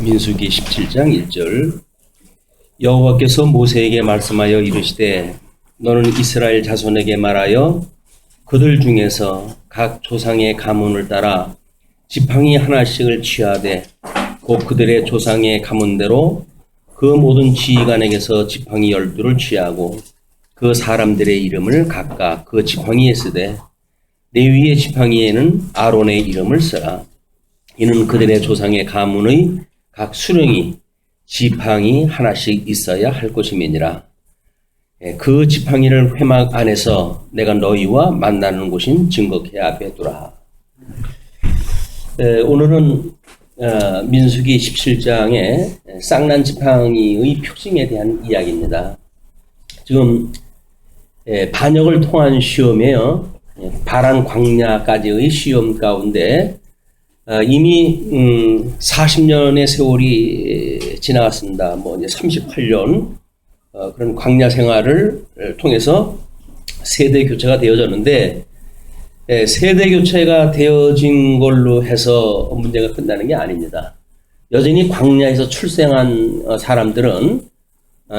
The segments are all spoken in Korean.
민수기 17장 1절 여호와께서 모세에게 말씀하여 이르시되 너는 이스라엘 자손에게 말하여 그들 중에서 각 조상의 가문을 따라 지팡이 하나씩을 취하되 곧 그들의 조상의 가문대로 그 모든 지휘관에게서 지팡이 12를 취하고 그 사람들의 이름을 각각 그 지팡이에 쓰되 레위의 지팡이에는 아론의 이름을 쓰라. 이는 그들의 조상의 가문의 각 수령이 지팡이 하나씩 있어야 할 것임이니라. 그 지팡이를 회막 안에서 내가 너희와 만나는 곳인 증거궤 앞에 두라. 오늘은 민수기 17장의 쌍난 지팡이의 표징에 대한 이야기입니다. 지금 반역을 통한 시험이에요. 바란 광야까지의 시험 가운데 이미 40년의 세월이 지나갔습니다. 이제 38년 그런 광야 생활을 통해서 세대 교체가 되어졌는데 세대 교체가 되어진 걸로 해서 문제가 끝나는 게 아닙니다. 여전히 광야에서 출생한 사람들은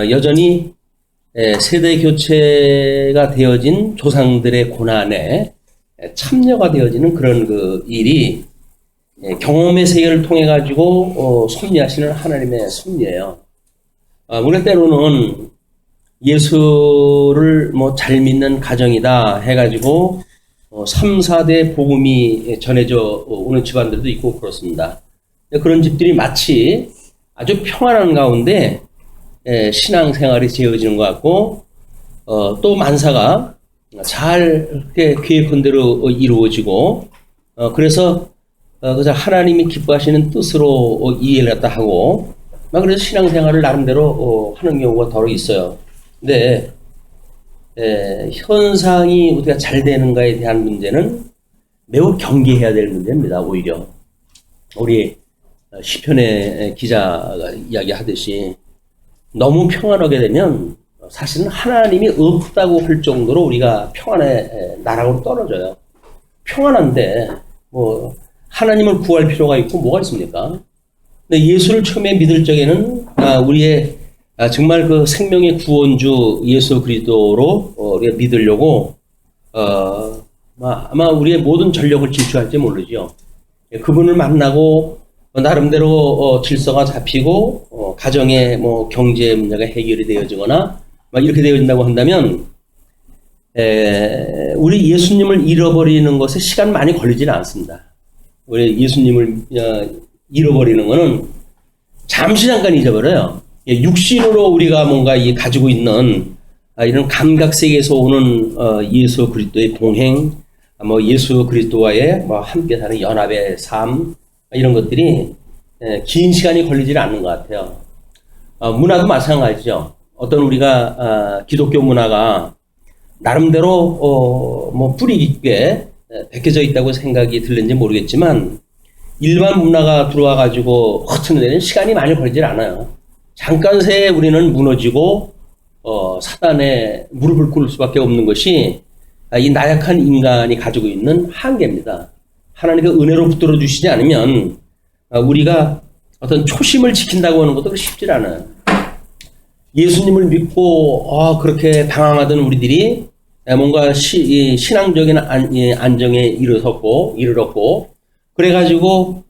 여전히 세대 교체가 되어진 조상들의 고난에 참여가 되어지는 그런 그 일이 경험의 세계를 통해 가지고 섭리하시는 하나님의 섭리예요. 우리가 때로는 예수를 잘 믿는 가정이다 해가지고 3, 4대 복음이 전해져 오는 집안들도 있고 그렇습니다. 그런 집들이 마치 아주 평안한 가운데 신앙생활이 되어지는 것 같고 또 만사가 잘 계획한 대로 이루어지고 그래서 그래서 하나님이 기뻐하시는 뜻으로 이해를 갖다 하고 그래서 신앙생활을 나름대로 하는 경우가 더러 있어요. 근데 현상이 어떻게 잘 되는가에 대한 문제는 매우 경계해야 될 문제입니다. 오히려 우리 시편의 기자가 이야기하듯이 너무 평안하게 되면 사실은 하나님이 없다고 할 정도로 우리가 평안의 나락으로 떨어져요. 평안한데 하나님을 구할 필요가 있고 뭐가 있습니까? 근데 예수를 처음에 믿을 적에는 우리의 정말 그 생명의 구원주 예수 그리스도로 우리가 믿으려고 아마 우리의 모든 전력을 질주할지 모르죠. 그분을 만나고 나름대로 질서가 잡히고 가정의 경제 문제가 해결이 되어지거나 이렇게 되어진다고 한다면 우리 예수님을 잃어버리는 것에 시간 많이 걸리지는 않습니다. 우리 예수님을 잃어버리는 것은 잠깐 잊어버려요. 육신으로 우리가 뭔가 가지고 있는 이런 감각 세계에서 오는 예수 그리스도의 동행, 예수 그리스도와의 함께 사는 연합의 삶 이런 것들이 긴 시간이 걸리지는 않는 것 같아요. 문화도 마찬가지죠. 어떤 우리가 기독교 문화가 나름대로 뿌리 깊게 베껴져 있다고 생각이 들는지 모르겠지만 일반 문화가 들어와 가지고 허트는 데는 시간이 많이 걸리질 않아요. 잠깐 새에 우리는 무너지고 사단에 무릎을 꿇을 수밖에 없는 것이 이 나약한 인간이 가지고 있는 한계입니다. 하나님의 은혜로 붙들어 주시지 않으면 우리가 어떤 초심을 지킨다고 하는 것도 쉽지 않아요. 예수님을 믿고 그렇게 방황하던 우리들이 뭔가 신앙적인 안정에 이르렀고 그래가지고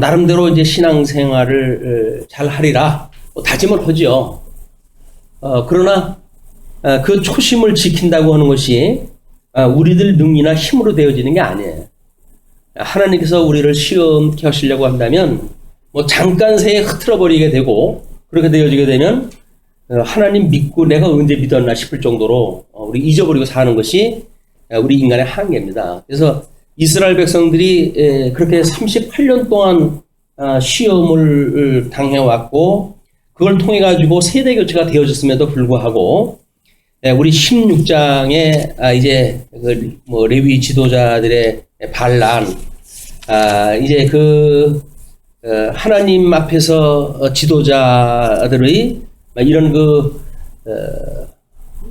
나름대로 이제 신앙생활을 잘 하리라 다짐을 하죠. 그러나 그 초심을 지킨다고 하는 것이 우리들 능이나 힘으로 되어지는 게 아니에요. 하나님께서 우리를 시험케 하시려고 한다면 잠깐 새에 흐트러버리게 되고 그렇게 되어지게 되면 하나님 믿고 내가 언제 믿었나 싶을 정도로 우리 잊어버리고 사는 것이 우리 인간의 한계입니다. 그래서 이스라엘 백성들이 그렇게 38년 동안 시험을 당해왔고 그걸 통해 가지고 세대 교체가 되어졌음에도 불구하고 우리 16장에 이제 레위 지도자들의 반란 이제 하나님 앞에서 지도자들의 이런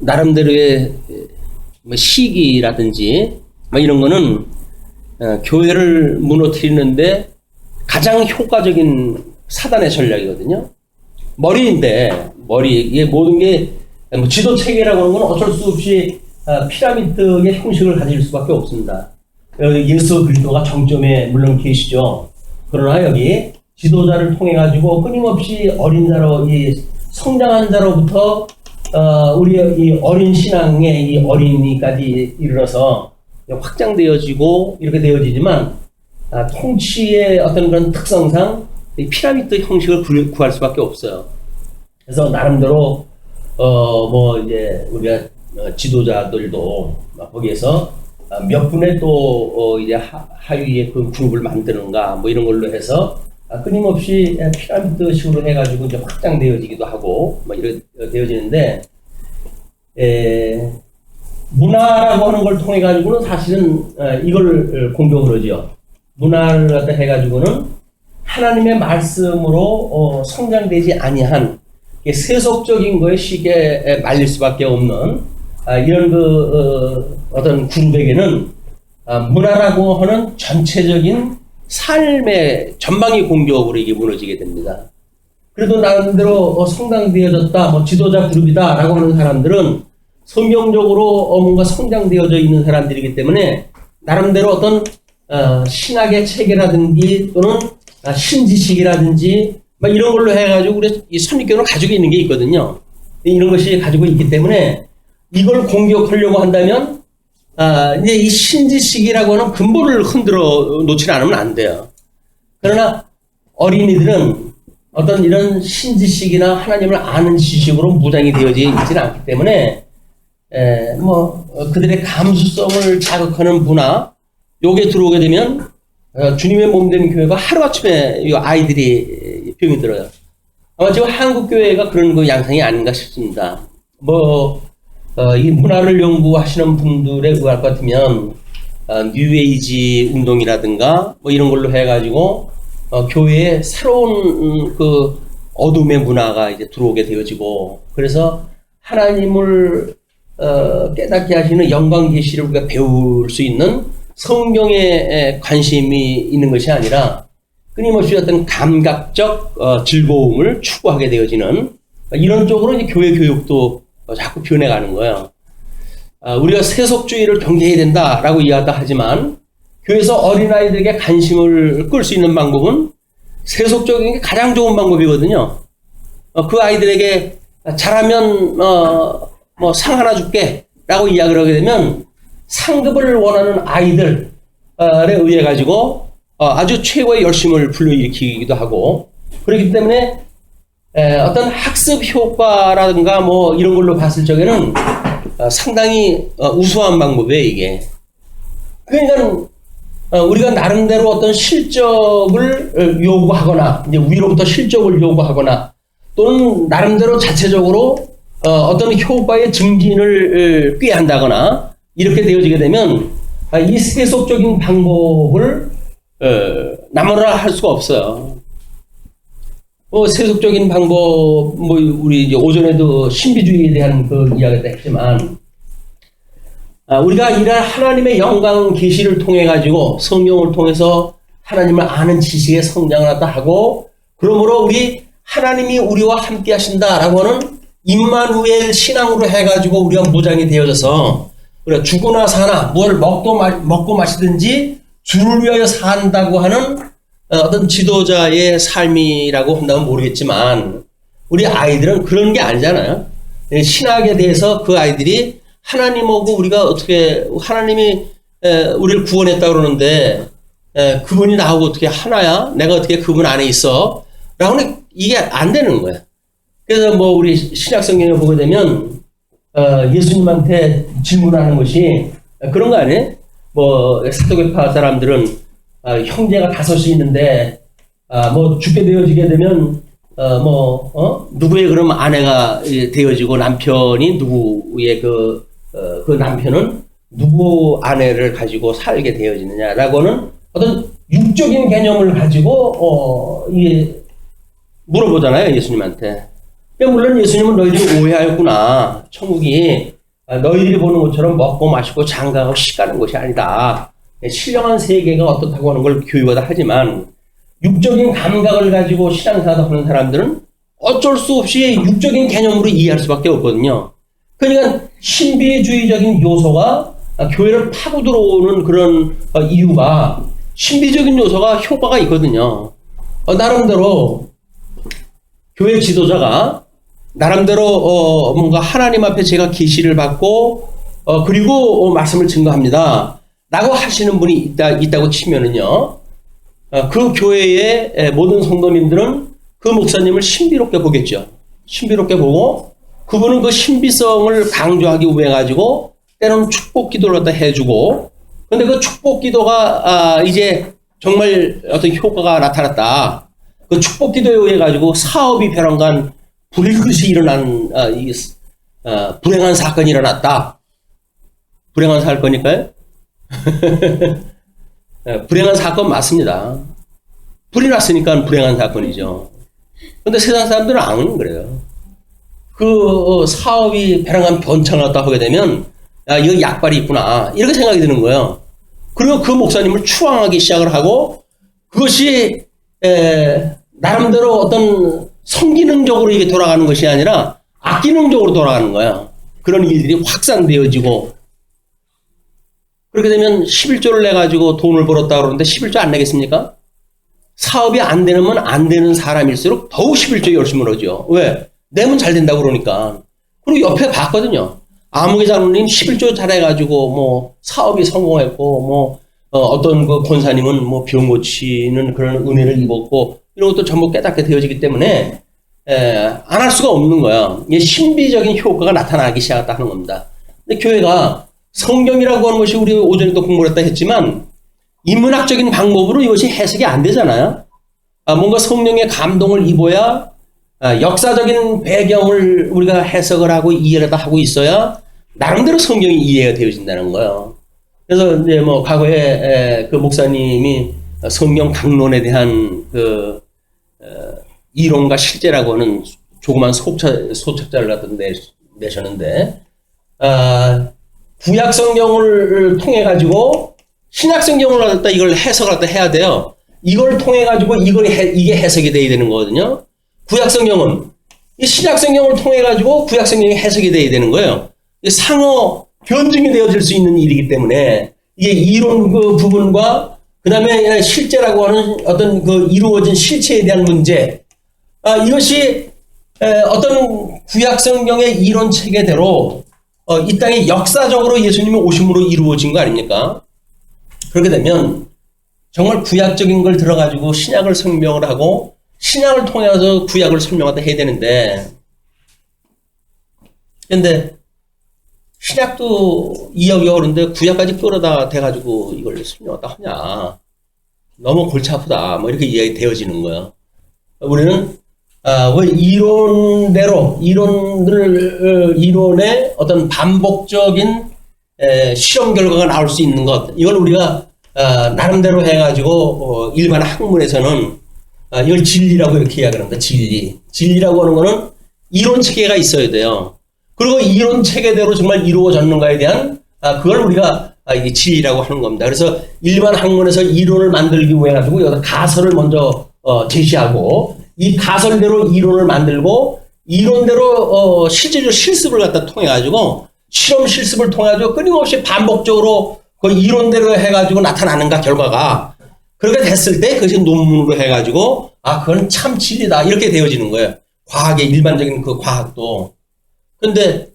나름대로의 시기라든지 이런 거는 교회를 무너뜨리는데 가장 효과적인 사단의 전략이거든요. 머리인데, 이게 모든 게, 뭐 지도 체계라고 하는 건 어쩔 수 없이 피라미드의 형식을 가질 수밖에 없습니다. 예수 그리스도가 정점에 물론 계시죠. 그러나 여기 지도자를 통해 가지고 끊임없이 어린 자로, 이 성장한 자로부터 우리 이 어린 신앙의 이 어린이까지 이르러서 확장되어지고 이렇게 되어지지만 통치의 어떤 그런 특성상 이 피라미드 형식을 구할 수밖에 없어요. 그래서 나름대로 뭐 이제 우리가 지도자들도 거기에서 몇 분의 또 이제 하위의 그 그룹을 만드는가 뭐 이런 걸로 해서 끊임없이 피라미드식으로 해가지고 이제 확장되어지기도 하고 뭐 이렇게 되어지는데 문화라고 하는 걸 통해 가지고는 사실은 이걸 공격을 하죠. 문화를 갖다 해가지고는 하나님의 말씀으로 성장되지 아니한 세속적인 거에 쉽게 말릴 수밖에 없는 이런 어떤 그룹에게는 문화라고 하는 전체적인 삶의 전방위 공격으로 이게 무너지게 됩니다. 그래도 나름대로 성장되어졌다, 뭐 지도자 그룹이다 라고 하는 사람들은 성경적으로 뭔가 성장되어져 있는 사람들이기 때문에 나름대로 어떤 신학의 체계라든지 또는 신지식이라든지 막 이런 걸로 해가지고 우리 이 선입견을 가지고 있는 게 있거든요. 이런 것이 가지고 있기 때문에 이걸 공격하려고 한다면 이제 이 신지식이라고 하는 근본을 흔들어 놓지 않으면 안 돼요. 그러나 어린이들은 어떤 이런 신지식이나 하나님을 아는 지식으로 무장이 되어져 있지는 않기 때문에 그들의 감수성을 자극하는 문화 요게 들어오게 되면 주님의 몸된 교회가 하루아침에 이 아이들이 병이 들어요. 아마 지금 한국 교회가 그런 그 양상이 아닌가 싶습니다. 이 문화를 연구하시는 분들의 의할 것 같으면 뉴에이지 운동이라든가 뭐 이런 걸로 해가지고 교회에 새로운 그 어둠의 문화가 이제 들어오게 되어지고 그래서 하나님을 깨닫게 하시는 영광 계시를 우리가 배울 수 있는 성경에 관심이 있는 것이 아니라 끊임없이 어떤 감각적 즐거움을 추구하게 되어지는 이런 쪽으로 이제 교회 교육도 자꾸 변해가는 거예요. 우리가 세속주의를 경계해야 된다라고 이야기하다 하지만 교회에서 어린아이들에게 관심을 끌 수 있는 방법은 세속적인 게 가장 좋은 방법이거든요. 그 아이들에게 잘하면 뭐 상 하나 줄게 라고 이야기를 하게 되면 상급을 원하는 아이들에 의해 가지고 아주 최고의 열심을 불러일으키기도 하고 그렇기 때문에 어떤 학습 효과라든가 뭐 이런 걸로 봤을 적에는 상당히 우수한 방법이에요 이게. 그러니까 우리가 나름대로 어떤 실적을 요구하거나 이제 위로부터 실적을 요구하거나 또는 나름대로 자체적으로 어떤 효과의 증진을 꾀한다거나 이렇게 되어지게 되면 이 세속적인 방법을 나무라 할 수가 없어요. 세속적인 방법, 우리 이제 오전에도 신비주의에 대한 그 이야기를 했지만, 우리가 이런 하나님의 영광 계시를 통해 가지고 성경을 통해서 하나님을 아는 지식의 성장을 하다 하고, 그러므로 우리 하나님이 우리와 함께 하신다라고 하는 임마누엘 신앙으로 해가지고 우리가 무장이 되어져서, 우리가 죽으나 사나, 뭘 먹고 마시든지 주를 위하여 산다고 하는 어떤 지도자의 삶이라고 한다면 모르겠지만 우리 아이들은 그런 게 아니잖아요. 신학에 대해서 그 아이들이 하나님하고 우리가 어떻게 하나님이 우리를 구원했다 그러는데 그분이 나하고 어떻게 하나야? 내가 어떻게 그분 안에 있어? 라고는 이게 안 되는 거야. 그래서 뭐 우리 신약 성경에 보게 되면 예수님한테 질문하는 것이 그런 거 아니에요? 뭐 사도계파 사람들은 형제가 5이 있는데, 뭐, 죽게 되어지게 되면, 누구의 그럼 아내가 되어지고 남편이 누구의 그 남편은 누구 아내를 가지고 살게 되어지느냐라고는 어떤 육적인 개념을 가지고, 물어보잖아요, 예수님한테. 물론 예수님은 너희들이 오해하였구나. 천국이 너희들이 보는 것처럼 먹고 마시고 장가하고 시 가는 것이 아니다. 신령한 세계가 어떻다고 하는 걸 교육하다 하지만 육적인 감각을 가지고 신앙생활을 하는 사람들은 어쩔 수 없이 육적인 개념으로 이해할 수밖에 없거든요. 그러니까 신비주의적인 요소가 교회를 파고 들어오는 그런 이유가 신비적인 요소가 효과가 있거든요. 나름대로 교회 지도자가 나름대로 뭔가 하나님 앞에 제가 계시를 받고 그리고 말씀을 증거합니다 라고 하시는 분이 있다고 치면은요, 그 교회의 모든 성도님들은 그 목사님을 신비롭게 보겠죠. 신비롭게 보고 그분은 그 신비성을 강조하기 위해 가지고 때로는 축복 기도를 갖다 해주고, 근데 그 축복 기도가 이제 정말 어떤 효과가 나타났다. 그 축복 기도에 의해 가지고 사업이 벼랑간 불일듯이 일어난 불행한 사건이 일어났다. 불행한 사건일까요? 불행한 사건 맞습니다. 불이 났으니까 불행한 사건이죠. 근데 세상 사람들은 안 그래요. 그 사업이 벼랑간 변창을 갖다 하게 되면 야, 이거 약발이 있구나 이렇게 생각이 드는 거예요. 그리고 그 목사님을 추앙하기 시작을 하고 그것이 나름대로 어떤 성기능적으로 이게 돌아가는 것이 아니라 악기능적으로 돌아가는 거예요. 그런 일들이 확산되어지고, 그렇게 되면 11조를 내가지고 돈을 벌었다 그러는데 11조 안 내겠습니까? 사업이 안 되면 안 되는 사람일수록 더욱 11조 열심히 하죠. 왜? 내면 잘 된다고 그러니까. 그리고 옆에 봤거든요. 아무개 장로님 11조 잘해가지고 뭐 사업이 성공했고 뭐 어떤 그 권사님은 뭐 병 고치는 그런 은혜를 입었고 이런 것도 전부 깨닫게 되어지기 때문에 안 할 수가 없는 거야. 이게 신비적인 효과가 나타나기 시작했다 하는 겁니다. 근데 교회가 성경이라고 하는 것이 우리 오전에도 공부를 했다 했지만 인문학적인 방법으로 이것이 해석이 안 되잖아요. 뭔가 성령의 감동을 입어야 역사적인 배경을 우리가 해석을 하고 이해를 하고 있어야 나름대로 성경이 이해가 되어진다는 거예요. 그래서 이제 뭐 과거에 그 목사님이 성경 강론에 대한 그 이론과 실제라고 하는 조그만 소책자를 갖다 내셨는데, 구약 성경을 통해 가지고 신약 성경을 갖다 이걸 해석을 갖다 해야 돼요. 이걸 통해 가지고 이게 해석이 돼야 되는 거거든요. 구약 성경은 이 신약 성경을 통해 가지고 구약 성경이 해석이 돼야 되는 거예요. 상호 변증이 되어질 수 있는 일이기 때문에 이게 이론 그 부분과 그 다음에 실제라고 하는 어떤 그 이루어진 실체에 대한 문제, 이것이 어떤 구약 성경의 이론 체계대로 이 땅에 역사적으로 예수님이 오심으로 이루어진 거 아닙니까? 그렇게 되면 정말 구약적인 걸 들어가지고 신약을 설명을 하고 신약을 통해서 구약을 설명하다 해야 되는데, 근데 신약도 이해하기 어려운데 구약까지 끌어다 대가지고 이걸 설명하다 하냐. 너무 골치 아프다. 뭐 이렇게 이해가 되어지는 거예요. 우리는 왜 이론의 어떤 반복적인 실험 결과가 나올 수 있는 것, 이걸 우리가 나름대로 해가지고 일반 학문에서는 이걸 진리라고 이렇게 이야기합니다. 진리라고 하는 거는 이론 체계가 있어야 돼요. 그리고 이론 체계대로 정말 이루어졌는가에 대한 그걸 우리가 이게 진리라고 하는 겁니다. 그래서 일반 학문에서 이론을 만들기 위해 가지고 여기다 가설을 먼저 제시하고 이 가설대로 이론을 만들고 이론대로 실제로 실습을 갖다 통해 가지고 실험 실습을 통해 가지고 끊임없이 반복적으로 그 이론대로 해 가지고 나타나는가 결과가 그렇게 됐을 때 그것이 논문으로 해 가지고 그건 참 진리다 이렇게 되어지는 거예요. 과학의 일반적인 그 과학도. 근데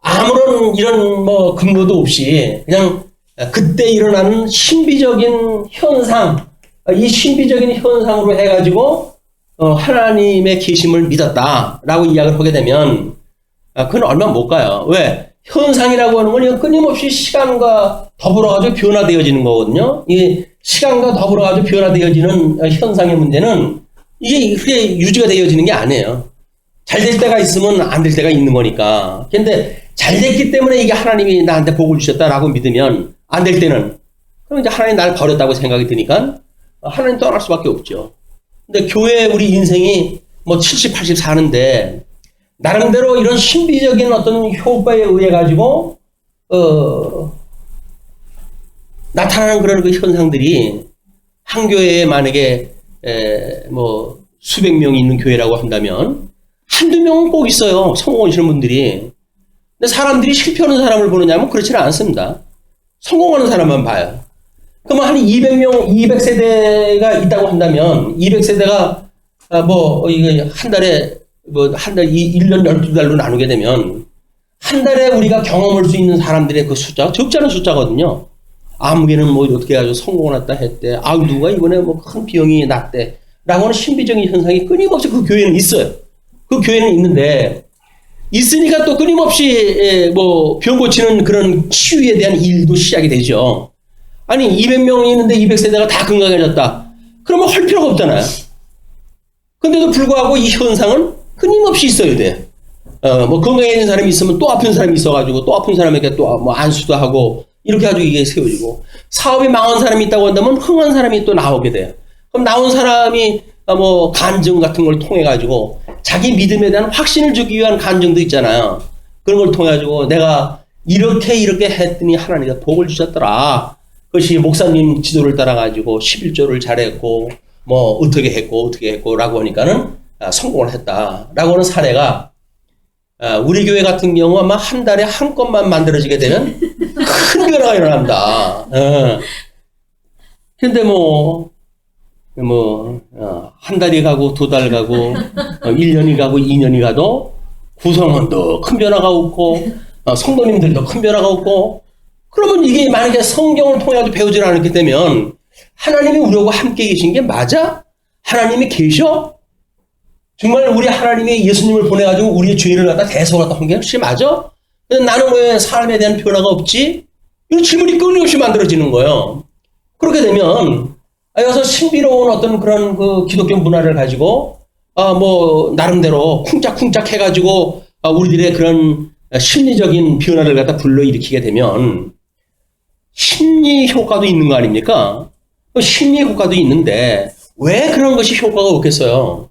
아무런 이런 뭐 근거도 없이 그냥 그때 일어나는 신비적인 현상, 이 신비적인 현상으로 해가지고 하나님의 계심을 믿었다라고 이야기를 하게 되면 그건 얼마 못 가요. 왜? 현상이라고 하는 건 끊임없이 시간과 더불어가지고 변화되어지는 거거든요. 이 시간과 더불어가지고 변화되어지는 현상의 문제는 이게 그게 유지가 되어지는 게 아니에요. 잘 될 때가 있으면 안 될 때가 있는 거니까. 근데 잘 됐기 때문에 이게 하나님이 나한테 복을 주셨다라고 믿으면 안 될 때는 그럼 이제 하나님 나를 버렸다고 생각이 드니까 하나님 떠날 수밖에 없죠. 근데 교회 우리 인생이 뭐 70, 80 사는데 나름대로 이런 신비적인 어떤 효과에 의해 가지고 나타나는 그런 그 현상들이 한 교회에 만약에 뭐 수백 명이 있는 교회라고 한다면 한두 명은 꼭 있어요. 성공하시는 분들이. 근데 사람들이 실패하는 사람을 보느냐면 그렇지는 않습니다. 성공하는 사람만 봐요. 그러면 한 200명, 200세대가 있다고 한다면 200세대가 이게 한 달에 한 달, 1년 12달로 나누게 되면 한 달에 우리가 경험할 수 있는 사람들의 그 숫자가 적지 않은 숫자거든요. 아무개는 뭐 어떻게 해가지고 성공을 했다 했대. 누가 이번에 뭐 큰 비용이 났대. 라고 하는 신비적인 현상이 끊임없이 그 교회는 있어요. 그 교회는 있는데, 있으니까 또 끊임없이 병 고치는 그런 치유에 대한 일도 시작이 되죠. 아니, 200명이 있는데 200세대가 다 건강해졌다. 그러면 할 필요가 없잖아요. 근데도 불구하고 이 현상은 끊임없이 있어야 돼. 건강해진 사람이 있으면 또 아픈 사람이 있어가지고 또 아픈 사람에게 또 안수도 하고 이렇게 가지고 이게 세워지고, 사업이 망한 사람이 있다고 한다면 흥한 사람이 또 나오게 돼요. 그럼 나온 사람이 간증 같은 걸 통해 가지고 자기 믿음에 대한 확신을 주기 위한 간증도 있잖아요. 그런 걸 통해 가지고 내가 이렇게 했더니 하나님께서 복을 주셨더라. 그것이 목사님 지도를 따라 가지고 11조를 잘했고 어떻게 했고 라고 하니까는 성공을 했다라고 하는 사례가 우리 교회 같은 경우 아마 한 달에 한 건만 만들어지게 되면 큰 변화가 일어납니다. 근데 한 달이 가고 두 달 가고 1년이 가고 2년이 가도 구성원도 큰 변화가 없고 성도님들도 큰 변화가 없고, 그러면 이게 만약에 성경을 통해 배우지 않았기 때문에 하나님이 우리하고 함께 계신 게 맞아? 하나님이 계셔? 정말 우리 하나님이 예수님을 보내가지고 우리의 죄를 갖다 대속을 갖다 한 게 혹시 맞아? 근데 나는 왜 삶에 대한 변화가 없지? 이런 질문이 끊임없이 만들어지는 거예요. 그렇게 되면 여기서 신비로운 어떤 그런 그 기독교 문화를 가지고 나름대로 쿵짝쿵짝 해가지고 우리들의 그런 심리적인 변화를 갖다 불러일으키게 되면 심리 효과도 있는 거 아닙니까? 심리 효과도 있는데 왜 그런 것이 효과가 없겠어요?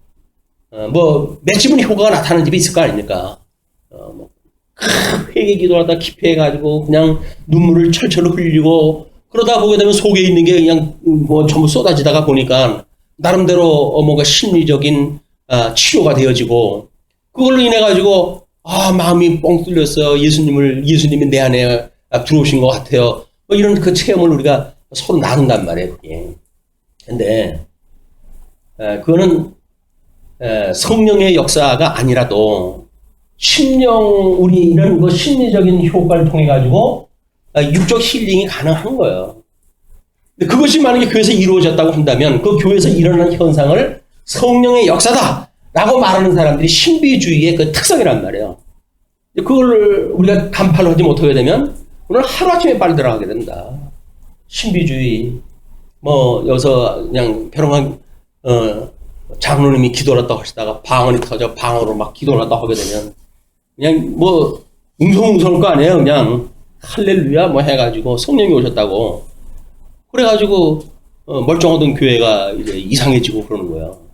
몇 집은 효과가 나타나는 집이 있을 거 아닙니까? 회개 기도하다 기피해가지고 그냥 눈물을 철철 흘리고 그러다 보게 되면 속에 있는 게 그냥 전부 쏟아지다가 보니까 나름대로 뭔가 심리적인 치료가 되어지고, 그걸로 인해 가지고 마음이 뻥 뚫렸어요. 예수님이 내 안에 들어오신 것 같아요. 이런 그 체험을 우리가 서로 나눈단 말이에요. 그게. 근데 그거는 성령의 역사가 아니라도 우리 이런 그 심리적인 효과를 통해 가지고 육적 힐링이 가능한 거예요. 근데 그것이 만약에 교회에서 이루어졌다고 한다면 그 교회에서 일어나는 현상을 성령의 역사다라고 말하는 사람들이 신비주의의 그 특성이란 말이에요. 그걸 우리가 간파를 하지 못하게 되면 오늘 하루아침에 빨리 들어가게 된다. 신비주의, 여기서 그냥 평범한 장로님이 기도를 했다고 하시다가 방언이 터져 방언으로 막 기도를 했다고 하게 되면 그냥 웅성웅성할 거 아니에요. 그냥 할렐루야 해가지고 성령이 오셨다고. 그래가지고 멀쩡하던 교회가 이제 이상해지고 그러는 거예요.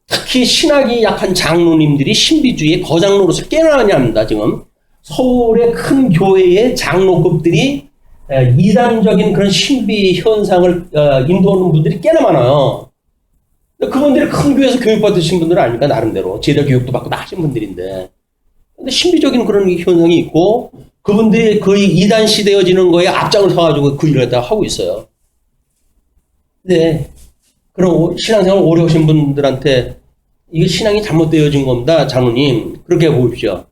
특히 신학이 약한 장로님들이 신비주의의 거장로로서 깨어나냐 합니다. 지금 서울의 큰 교회의 장로급들이 이단적인 그런 신비 현상을 인도하는 분들이 꽤나 많아요. 그분들이 큰 교회에서 교육받으신 분들은 아니니까 나름대로 제자 교육도 받고 다 하신 분들인데, 근데 신비적인 그런 현상이 있고 그분들이 거의 이단시되어지는 거에 앞장을 서가지고 그 일을 다 하고 있어요. 근데 그런 신앙생활 오래 하신 분들한테 이게 신앙이 잘못되어진 겁니다. 장로님, 그렇게 보십시오.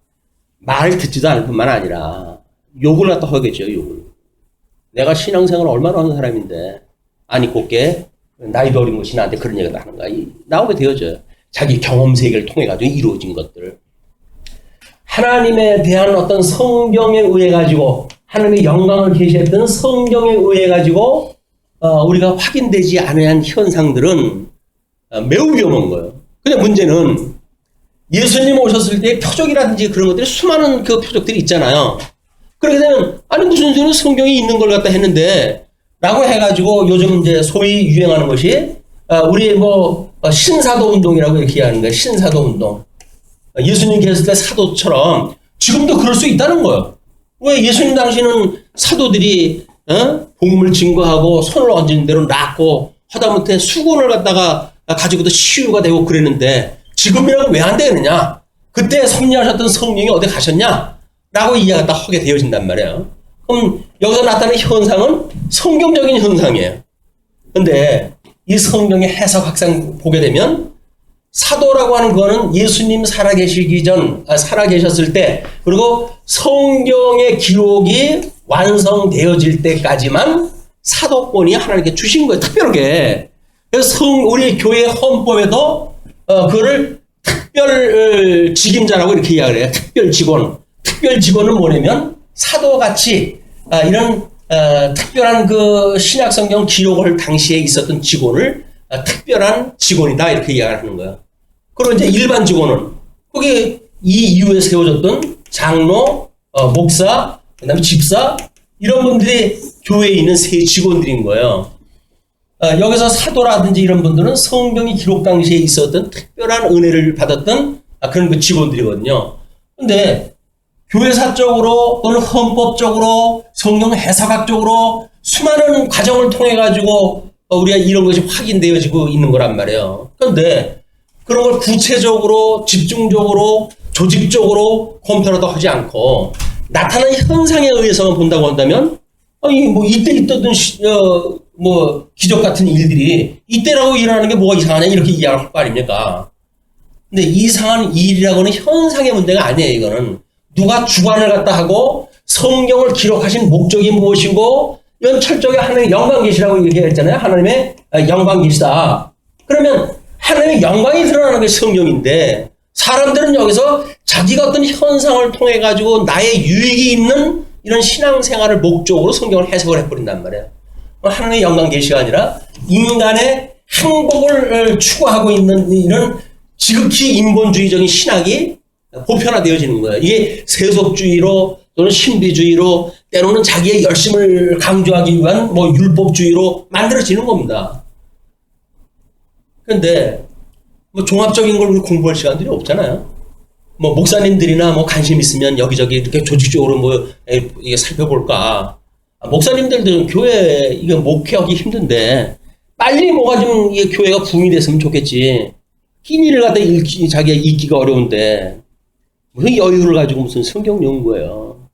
말을 듣지도 않을 뿐만 아니라 욕을 갖다 하겠죠. 욕을. 내가 신앙생활을 얼마나 하는 사람인데 아니 곱게 나이도 어린 것이 나한테 그런 얘기를 하는가. 나오게 되어져요. 자기 경험 세계를 통해 가지고 이루어진 것들. 하나님에 대한 어떤 성경에 의해 가지고 하나님의 영광을 계시했던 성경에 의해 가지고 우리가 확인되지 않은 현상들은 매우 위험한 거예요. 근데 문제는 예수님 오셨을 때 표적이라든지 그런 것들이 수많은 그 표적들이 있잖아요. 그렇게 되면 아니 무슨 소리는 성경이 있는 걸 갖다 했는데 라고 해가지고 요즘 이제 소위 유행하는 것이 우리 신사도 운동이라고 이렇게 하는 거예요. 신사도 운동. 예수님 계셨을 때 사도처럼 지금도 그럴 수 있다는 거예요. 왜 예수님 당시는 사도들이 복음을 증거하고 손을 얹은 대로 낫고 하다못해 수건을 갖다가 가지고도 치유가 되고 그랬는데 지금이라고 왜 안 되느냐? 그때 섭리하셨던 성령이 어디 가셨냐? 라고 이야기가 딱 하게 되어진단 말이에요. 그럼 여기서 나타나는 현상은 성경적인 현상이에요. 근데 이 성경의 해석 학상 보게 되면 사도라고 하는 거는 예수님 살아계셨을 때, 그리고 성경의 기록이 완성되어질 때까지만 사도권이 하나님께 주신 거예요. 특별하게. 그래서 우리 교회 헌법에도 그거를 특별 직임자라고 이렇게 이야기를 해요. 특별 직원. 특별 직원은 뭐냐면 사도같이 이런 특별한 그 신약 성경 기록을 당시에 있었던 직원을 특별한 직원이다 이렇게 이야기를 하는 거예요. 그리고 이제 일반 직원은 거기 이 이후에 세워졌던 장로, 목사, 그다음에 집사 이런 분들이 교회에 있는 세 직원들인 거예요. 여기서 사도라든지 이런 분들은 성경이 기록 당시에 있었던 특별한 은혜를 받았던 그런 그 직원들이거든요. 근데 교회사적으로 또는 헌법적으로 성경 해석학적으로 수많은 과정을 통해 가지고 우리가 이런 것이 확인되어지고 있는 거란 말이에요. 그런데 그런 걸 구체적으로 집중적으로 조직적으로 컴퓨터도 하지 않고 나타나는 현상에 의해서만 본다고 한다면 뭐 이때 있던 뭐 기적 같은 일들이 이때라고 일어나는 게 뭐가 이상하냐 이렇게 이야기할 거 아닙니까? 근데 이상한 일이라고는 현상의 문제가 아니에요. 이거는 누가 주관을 갖다 하고 성경을 기록하신 목적이 무엇이고 이건 철저하게 하나님의 영광 계시라고 얘기했잖아요. 하나님의 영광 계시다. 그러면 하나님의 영광이 드러나는 게 성경인데 사람들은 여기서 자기가 어떤 현상을 통해 가지고 나의 유익이 있는 이런 신앙생활을 목적으로 성경을 해석을 해버린단 말이에요. 하나님의 영광 계시가 아니라 인간의 행복을 추구하고 있는 이런 지극히 인본주의적인 신학이 보편화되어지는 거예요. 이게 세속주의로 또는 신비주의로 때로는 자기의 열심을 강조하기 위한 뭐 율법주의로 만들어지는 겁니다. 그런데 뭐 종합적인 걸 공부할 시간들이 없잖아요. 뭐 목사님들이나 뭐 관심 있으면 여기저기 이렇게 조직적으로 뭐 이게 살펴볼까. 목사님들도 교회 이거 목회하기 힘든데 빨리 뭐가 좀 이게 교회가 붐이 됐으면 좋겠지. 끼니를 갖다 자기가 읽기가 어려운데 무슨 여유를 가지고 무슨 성경 연구예요.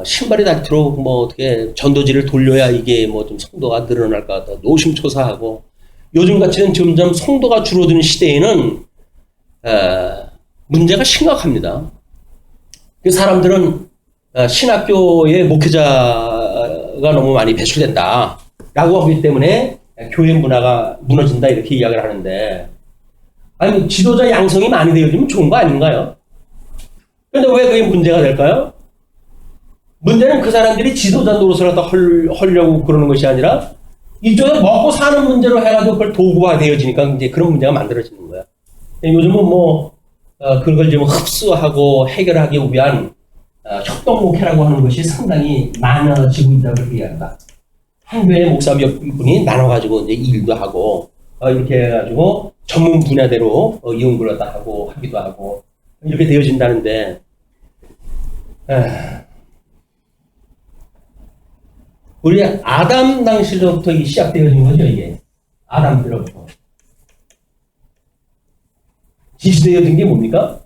신발이 닳도록 뭐 어떻게 전도지를 돌려야 이게 뭐 좀 성도가 늘어날 것 같다. 노심초사하고 요즘 같이는 점점 성도가 줄어드는 시대에는 문제가 심각합니다. 그 사람들은 신학교의 목회자가 너무 많이 배출된다라고 하기 때문에 교회 문화가 무너진다 이렇게 이야기를 하는데 아니 지도자 양성이 많이 되어지면 좋은 거 아닌가요? 그런데 왜 그게 문제가 될까요? 문제는 그 사람들이 지도자 노릇을 갖다 하려고 그러는 것이 아니라 이쪽에 먹고 사는 문제로 해가지고 그걸 도구화 되어지니까 이제 그런 문제가 만들어지는 거야. 요즘은 뭐 그걸 좀 흡수하고 해결하기 위한 협동목회라고 하는 것이 상당히 많아지고 있다고 그렇게 이야기한다. 한 교회 목사 몇 분이 나눠가지고 이제 일도 하고 이렇게 해가지고 전문 분야대로 연구를 다 하고 하기도 하고 이렇게 되어진다는데 우리 아담 당시로부터 시작되어진 거죠 이게. 아담 때로부터 지시되어진 게 뭡니까?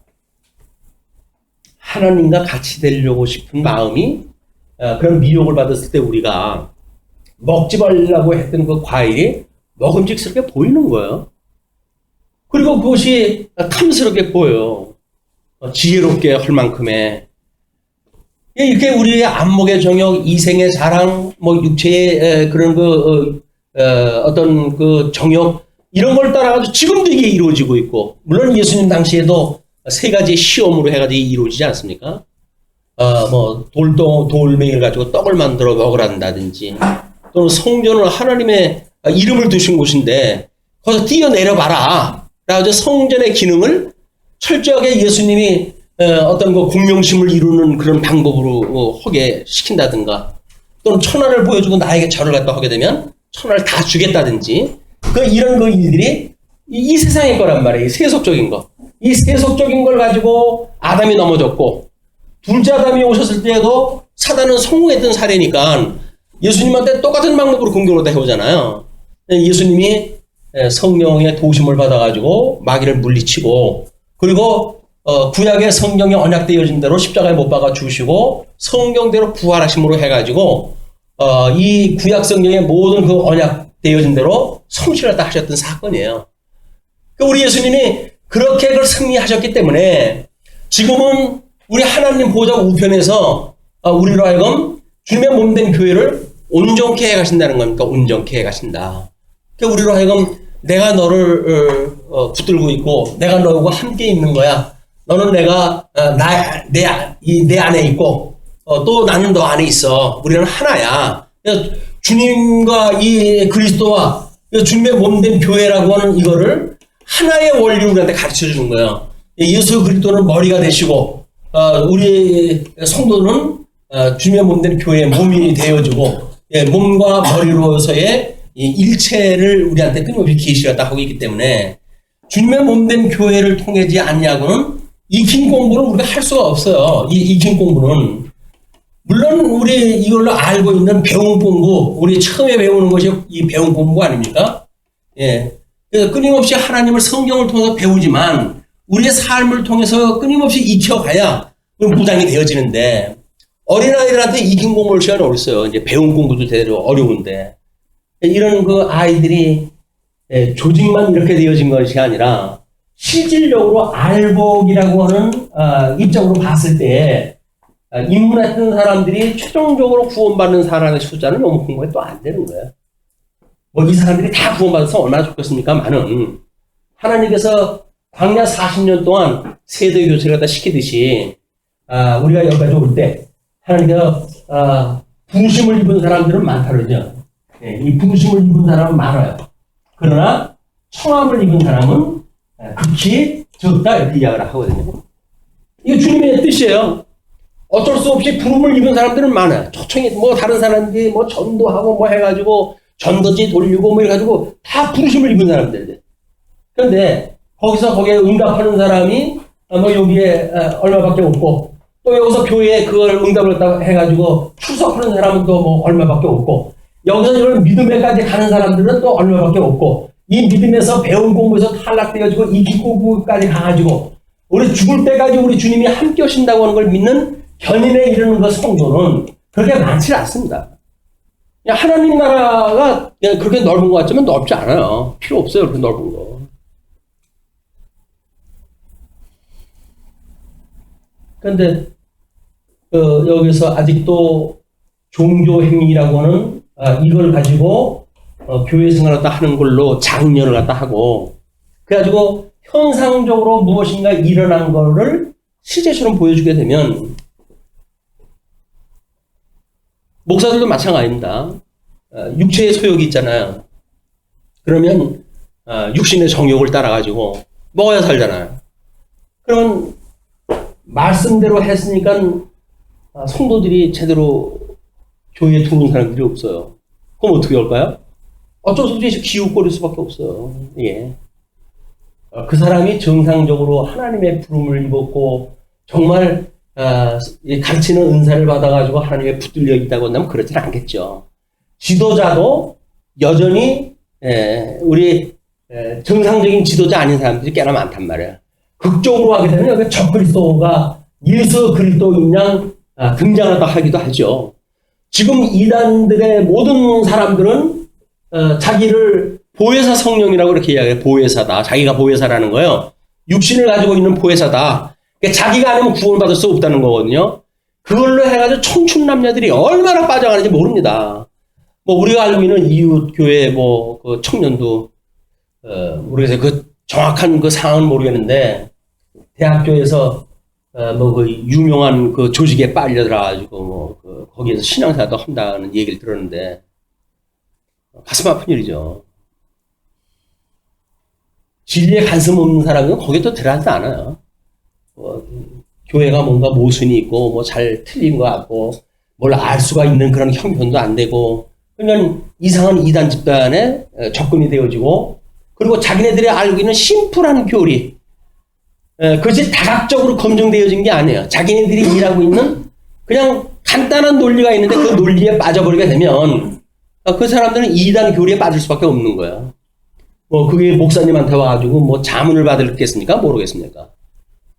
하나님과 같이 되려고 싶은 마음이 그런 미혹을 받았을 때 우리가 먹지 말라고 했던 그 과일이 먹음직스럽게 보이는 거예요. 그리고 그것이 탐스럽게 보여요. 지혜롭게 할 만큼의 이렇게 우리의 안목의 정욕, 이생의 자랑, 뭐 육체의 그런 어떤 그 정욕 이런 걸 따라가지고 지금도 이게 이루어지고 있고 물론 예수님 당시에도 세 가지 시험으로 해가지고 이루어지지 않습니까? 뭐 돌멩이를 가지고 떡을 만들어 먹으란다든지 또는 성전은 하나님의 이름을 두신 곳인데 거기서 뛰어내려봐라. 라고 성전의 기능을 철저하게 예수님이 어떤 그 공명심을 이루는 그런 방법으로 하게 시킨다든가 또는 천하를 보여주고 나에게 절을 갖다 하게 되면 천하를 다 주겠다든지 이런 그 일들이 이 세상의 거란 말이에요. 세속적인 거. 이 세속적인 걸 가지고 아담이 넘어졌고 둘째 아담이 오셨을 때에도 사단은 성공했던 사례니까 예수님한테 똑같은 방법으로 공격을 다 해오잖아요. 예수님이 성령의 도심을 받아가지고 마귀를 물리치고 그리고 구약의 성경에 언약되어진 대로 십자가에 못 박아 주시고 성경대로 부활하심으로 해가지고 이 구약 성경의 모든 그 언약되어진 대로 성취를 다 하셨던 사건이에요. 우리 예수님이 그렇게 그걸 승리하셨기 때문에 지금은 우리 하나님 보좌 우편에서 우리로 하여금 주님의 몸된 교회를 온전케 해가신다는 겁니까? 온전케 해가신다. 그러니까 우리로 하여금 내가 너를 붙들고 있고 내가 너하고 함께 있는 거야. 너는 내가 내 안에 있고 또 나는 너 안에 있어. 우리는 하나야. 주님과 이 그리스도와 주님의 몸된 교회라고 하는 이거를 하나의 원리를 우리한테 가르쳐 주는 거예요. 예수 그리스도는 머리가 되시고 우리 성도는 주님의 몸된 교회의 몸이 되어주고 몸과 머리로서의 이 일체를 우리한테 끊임없이 계시가 하고 있기 때문에 주님의 몸된 교회를 통하지 않냐고는 익힌 공부는 우리가 할 수가 없어요. 이 익힌 공부는 물론 우리 이걸로 알고 있는 배운 공부, 우리 처음에 배우는 것이 이 배운 공부 아닙니까? 예. 그래서 끊임없이 하나님을 성경을 통해서 배우지만 우리의 삶을 통해서 끊임없이 익혀가야 무장이 되어지는데 어린아이들한테 익힌 공부를 시간이 어딨어요. 이제 배운 공부도 대대로 어려운데 이런 그 아이들이 조직만 이렇게 되어진 것이 아니라 실질적으로 알복이라고 하는 입장으로 봤을 때 입문했던 사람들이 최종적으로 구원받는 사람의 숫자는 너무 큰 거에 또 안 되는 거예요. 뭐 이 사람들이 다 구원받아서 얼마나 좋겠습니까? 많은 하나님께서 광야 40년 동안 세대 교체를 갖다 시키듯이 우리가 여기까지 올 때 하나님께서 부르심을 입은 사람들은 많다 그러죠. 이 부르심을 입은 사람은 많아요. 그러나 청함을 입은 사람은 극히 적다 이렇게 이야기를 하거든요. 이게 주님의 뜻이에요. 어쩔 수 없이 부름을 입은 사람들은 많아요. 초청이 뭐 다른 사람들이 뭐 전도하고 뭐 해가지고 전도지 돌리고 뭐 해가지고 다 부르심을 입은 사람들. 그런데 거기에 응답하는 사람이 뭐 여기에 얼마밖에 없고 또 여기서 교회에 그걸 응답을 했다고 해가지고 출석하는 사람은 또 뭐 얼마밖에 없고 여기서 이런 믿음에까지 가는 사람들은 또 얼마밖에 없고 이 믿음에서 배운 공부에서 탈락되어지고 이 기공부까지 가가지고 우리 죽을 때까지 우리 주님이 함께 하신다고 하는 걸 믿는 견인에 이르는 그 성도는 그렇게 많지 않습니다. 그냥 하나님 나라가 그냥 그렇게 넓은 것 같지만 넓지 않아요. 필요 없어요. 그렇게 넓은 거. 그런데 여기서 아직도 종교행위라고 하는 이걸 가지고 교회 생활을 갖다 하는 걸로 장려를 갖다 하고 그래가지고 현상적으로 무엇인가 일어난 거를 실제처럼 보여주게 되면 목사들도 마찬가지입니다. 육체의 소욕이 있잖아요. 그러면 육신의 정욕을 따라가지고 먹어야 살잖아요. 그러면 말씀대로 했으니까 성도들이 제대로 교회에 들어온 사람들이 없어요. 그럼 어떻게 할까요? 어쩔 수 없이 기웃거릴 수밖에 없어요. 예. 그 사람이 정상적으로 하나님의 부름을 입었고 정말 가르치는 은사를 받아가지고 하나님의 붙들려 있다고 한다면 그렇지는 않겠죠. 지도자도 여전히 우리 정상적인 지도자 아닌 사람들이 꽤나 많단 말이에요. 극적으로 하게 되면 여기 적그리스도가 예수 그리스도인 양 등장하다 하기도 하죠. 지금 이단들의 모든 사람들은 자기를 보혜사 성령이라고 이렇게 이야기해요. 보혜사다. 자기가 보혜사라는 거예요. 육신을 가지고 있는 보혜사다. 그러니까 자기가 아니면 구원받을 수 없다는 거거든요. 그걸로 해가지고 청춘남녀들이 얼마나 빠져가는지 모릅니다. 뭐 우리가 알고 있는 이웃 교회 그 청년도 모르겠어요. 그 정확한 그 상황은 모르겠는데 대학교에서 그 유명한 그 조직에 빨려 들어가지고 거기에서 신앙생활도 한다는 얘기를 들었는데 가슴 아픈 일이죠. 진리에 관심 없는 사람은 거기에 또 들어가지 않아요. 교회가 뭔가 모순이 있고 뭐 잘 틀린 것 같고 뭘 알 수가 있는 그런 형편도 안 되고 그냥 이상한 이단 집단에 접근이 되어지고 그리고 자기네들이 알고 있는 심플한 교리 그것이 다각적으로 검증되어진 게 아니에요. 자기네들이 일하고 있는 그냥 간단한 논리가 있는데 그 논리에 빠져버리게 되면 그 사람들은 이단 교리에 빠질 수밖에 없는 거예요. 뭐 그게 목사님한테 와가지고 뭐 자문을 받을겠습니까? 모르겠습니까?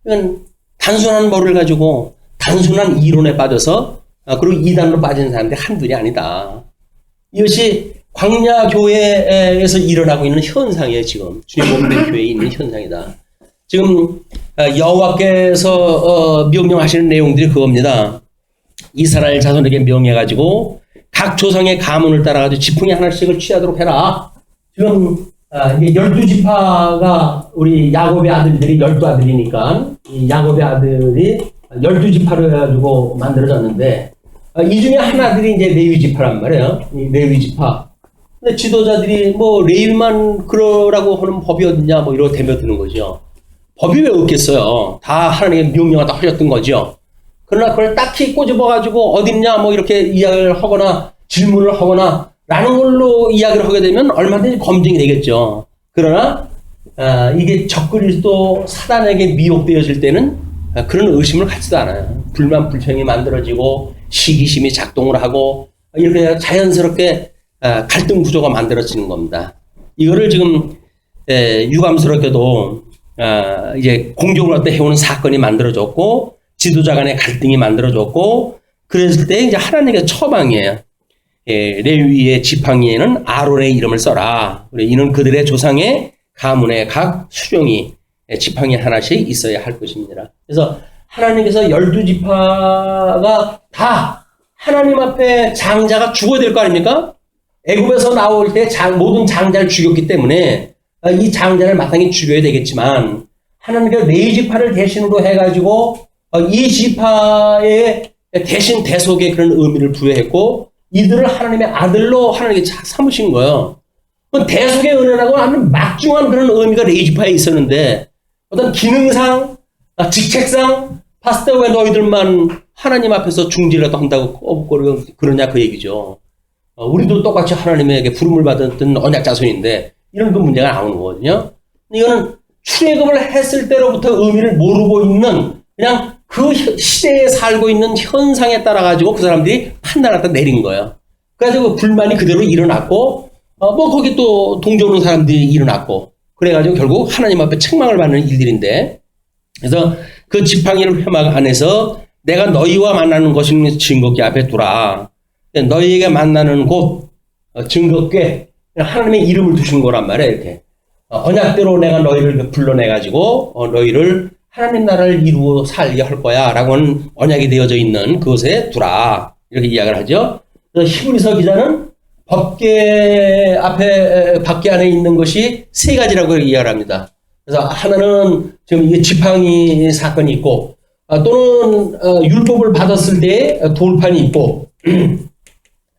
그냥 단순한 머리를 가지고 단순한 이론에 빠져서 그리고 이단으로 빠지는 사람들이 한둘이 아니다. 이것이 광야 교회에서 일어나고 있는 현상이에요. 지금 주님 몸된 교회에 있는 현상이다. 지금 여호와께서 명령하시는 내용들이 그겁니다. 이스라엘 자손에게 명해가지고 각 조상의 가문을 따라가지고 지팡이 하나씩을 취하도록 해라. 지금 이게 12지파가 우리 야곱의 아들들이 12아들이니까 이 야곱의 아들이 12지파를 해가지고 만들어졌는데 이 중에 하나들이 이제 레위지파란 말이에요. 이 레위지파. 근데 지도자들이 뭐 레위만 그러라고 하는 법이 어딨냐 뭐 이러고 대며드는 거죠. 법이 왜 없겠어요. 다 하나님의 명령하다 하셨던 거죠. 그러나 그걸 딱히 꼬집어가지고 어딨냐 뭐 이렇게 이야기를 하거나 질문을 하거나 라는 걸로 이야기를 하게 되면 얼마든지 검증이 되겠죠. 그러나 이게 적그리스도 사단에게 미혹되어질 때는 그런 의심을 갖지도 않아요. 불만 불평이 만들어지고 시기심이 작동을 하고 이렇게 자연스럽게 갈등 구조가 만들어지는 겁니다. 이거를 지금 유감스럽게도 이제 공격을 할 때 해오는 사건이 만들어졌고 지도자 간의 갈등이 만들어졌고 그랬을 때 이제 하나님께서 처방이에요. 레위의 지팡이에는 아론의 이름을 써라. 이는 그들의 조상의 가문의 각 수령이 지팡이 하나씩 있어야 할 것입니다. 그래서 하나님께서 12지파가 다 하나님 앞에 장자가 죽어야 될 거 아닙니까? 애굽에서 나올 때 모든 장자를 죽였기 때문에 이 장자를 마땅히 죽여야 되겠지만 하나님께서 레위지파를 대신으로 해가지고 이 지파의 대신 대속의 그런 의미를 부여했고 이들을 하나님의 아들로 하나님께 삼으신 거예요. 대속의 은혜라고 하는 막중한 그런 의미가 레위지파에 있었는데 어떤 기능상, 직책상 봤을 때 왜 너희들만 하나님 앞에서 중지라도 한다고 그러냐 그 얘기죠. 우리도 똑같이 하나님에게 부름을 받았던 언약 자손인데 이런 그 문제가 나오는 거거든요. 이거는 출애굽을 했을 때로부터 의미를 모르고 있는 그냥 그 시대에 살고 있는 현상에 따라 가지고 그 사람들이 판단을 갖다 내린 거예요. 그래서 그 불만이 그대로 일어났고 뭐 거기 또 동조하는 사람들이 일어났고 그래가지고 결국 하나님 앞에 책망을 받는 일들인데 그래서 그 지팡이를 회막 안에서 내가 너희와 만나는 것은 증거궤 앞에 두라. 너희에게 만나는 곳 증거궤 하나님의 이름을 두신 거란 말이에요. 이렇게 언약대로 내가 너희를 불러내가지고 너희를 하나님 나라를 이루어 살게 할 거야 라고 하는 언약이 되어져 있는 그곳에 두라 이렇게 이야기를 하죠. 그래서 히브리서 기자는 법궤 앞에 밖에 안에 있는 것이 세 가지라고 이야기를 합니다. 그래서 하나는 지금 이게 지팡이 사건이 있고 또는 율법을 받았을 때 돌판이 있고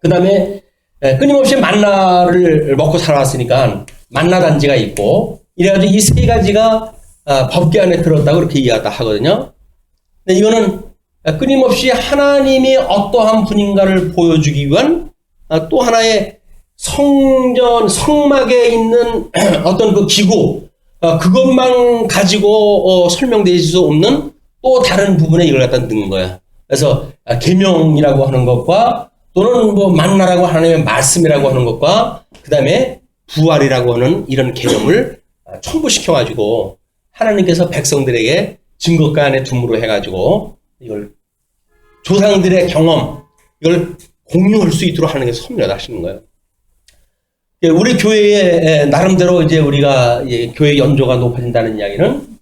그 다음에 끊임없이 만나를 먹고 살아왔으니까 만나 단지가 있고 이래가지고 이 세 가지가 법궤 안에 들었다고 그렇게 이야기하다 하거든요. 근데 이거는 끊임없이 하나님이 어떠한 분인가를 보여주기 위한 또 하나의 성전, 성막에 있는 어떤 그 기구, 그것만 가지고 설명될 수 없는 또 다른 부분에 이걸 갖다 넣은 거야. 그래서 계명이라고 하는 것과 또는 뭐 만나라고 하나님의 말씀이라고 하는 것과 그 다음에 부활이라고 하는 이런 개념을 첨부시켜가지고 하나님께서 백성들에게 증거가 안에 둠으로 해가지고 이걸 조상들의 경험 이걸 공유할 수 있도록 하는 게 섭리하다 하시는 거예요. 우리 교회에 나름대로 이제 우리가 교회 연조가 높아진다는 이야기는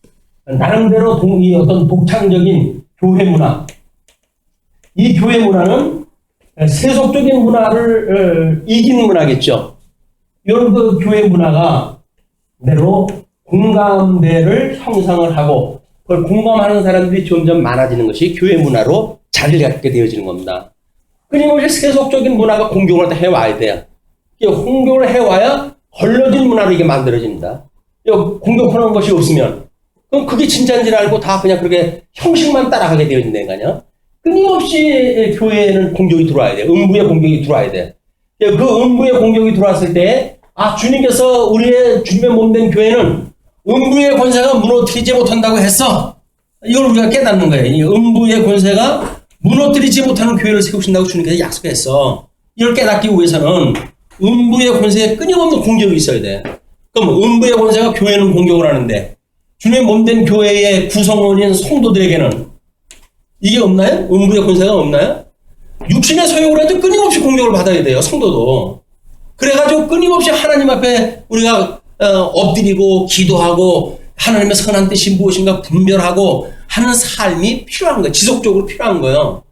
나름대로 이 어떤 독창적인 교회 문화, 이 교회 문화는 세속적인 문화를 이기는 문화겠죠. 이런 그 교회 문화가 대로 공감대를 형성을 하고 그걸 공감하는 사람들이 점점 많아지는 것이 교회 문화로 자리를 갖게 되어지는 겁니다. 끊임없이 세속적인 문화가 공격을 해와야 돼요. 공격을 해와야 걸러진 문화로 이게 만들어집니다. 공격하는 것이 없으면 그럼 그게 진짜인지 알고 다 그냥 그렇게 형식만 따라가게 되어진다니까요. 끊임없이 교회에는 공격이 들어와야 돼요. 음부의 공격이 들어와야 돼요. 그 음부의 공격이 들어왔을 때 주님께서 우리의 주님의 몸된 교회는 음부의 권세가 무너뜨리지 못한다고 했어. 이걸 우리가 깨닫는 거예요. 이 음부의 권세가 무너뜨리지 못하는 교회를 세우신다고 주님께서 약속했어. 이걸 깨닫기 위해서는 음부의 권세에 끊임없는 공격이 있어야 돼. 그럼 음부의 권세가 교회는 공격을 하는데 주님의 몸된 교회의 구성원인 성도들에게는 이게 없나요? 음부의 권세가 없나요? 육신의 소욕을 해도 끊임없이 공격을 받아야 돼요. 성도도. 그래가지고 끊임없이 하나님 앞에 우리가 엎드리고 기도하고 하나님의 선한 뜻이 무엇인가 분별하고 하는 삶이 필요한 거예요. 지속적으로 필요한 거예요.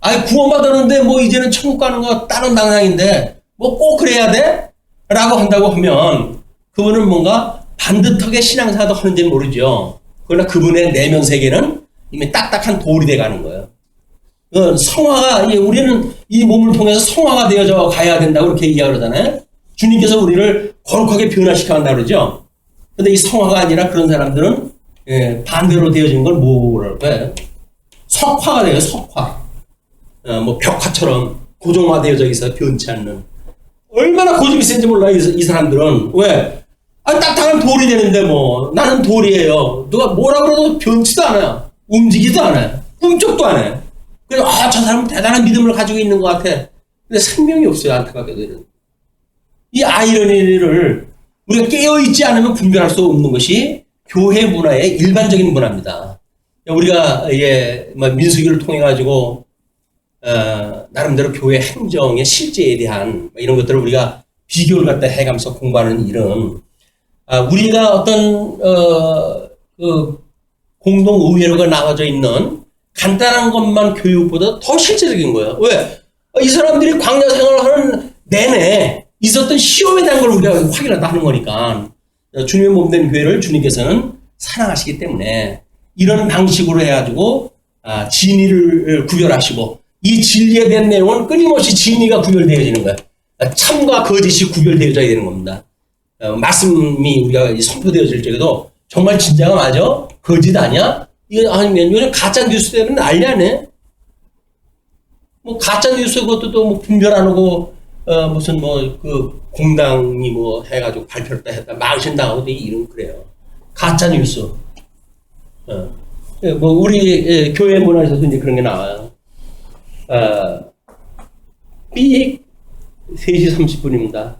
아니 구원받았는데 뭐 이제는 천국 가는 거 다른 방향인데 뭐 꼭 그래야 돼? 라고 한다고 하면 그분은 뭔가 반듯하게 신앙생활도 하는지는 모르죠. 그러나 그분의 내면 세계는 이미 딱딱한 돌이 돼가는 거예요. 성화가 우리는 이 몸을 통해서 성화가 되어져 가야 된다고 이렇게 이야기하잖아요. 주님께서 우리를 거룩하게 변화시켜 간다고 그러죠. 근데 이 성화가 아니라 그런 사람들은 반대로 되어진 걸 뭐랄까요? 석화가 돼요. 석화. 뭐 벽화처럼 고정화되어져 있어 변치 않는. 얼마나 고집이 센지 몰라 이 사람들은. 왜? 딱딱한 돌이 되는데 뭐 나는 돌이에요. 누가 뭐라 그래도 변치도 않아요. 움직이지도 않아요. 꿈쩍도 안 해요. 그래서 저 사람은 대단한 믿음을 가지고 있는 것 같아. 근데 생명이 없어요. 안타깝게도. 이 아이러니를 우리가 깨어있지 않으면 분별할 수 없는 것이 교회 문화의 일반적인 문화입니다. 우리가 민수기를 통해 가지고 나름대로 교회 행정의 실제에 대한 이런 것들을 우리가 비교를 갖다 해가면서 공부하는 일은 우리가 어떤 공동 의회로가 나와져 있는 간단한 것만 교육보다 더 실제적인 거예요. 왜? 이 사람들이 광야 생활을 하는 내내 있었던 시험에 대한 걸 우리가 확인한다 하는 거니까 주님의 몸된 교회를 주님께서는 사랑하시기 때문에 이런 방식으로 해가지고 진리를 구별하시고 이 진리에 대한 내용은 끊임없이 진리가 구별되어지는 거예요. 참과 거짓이 구별되어져야 되는 겁니다. 말씀이 우리가 선포되어질 적에도 정말 진짜가 맞아? 거짓 아니야? 이거 아니면 요즘 가짜 뉴스 때문에 난리 아니네. 뭐 가짜 뉴스 그것도 또 뭐 분별 안 하고 무슨 공당이 뭐 해가지고 발표를 했다 망신당하고 이런 그래요. 가짜 뉴스. 뭐 우리 교회 문화에서도 이제 그런 게 나와요. 삐익 3시 30분입니다.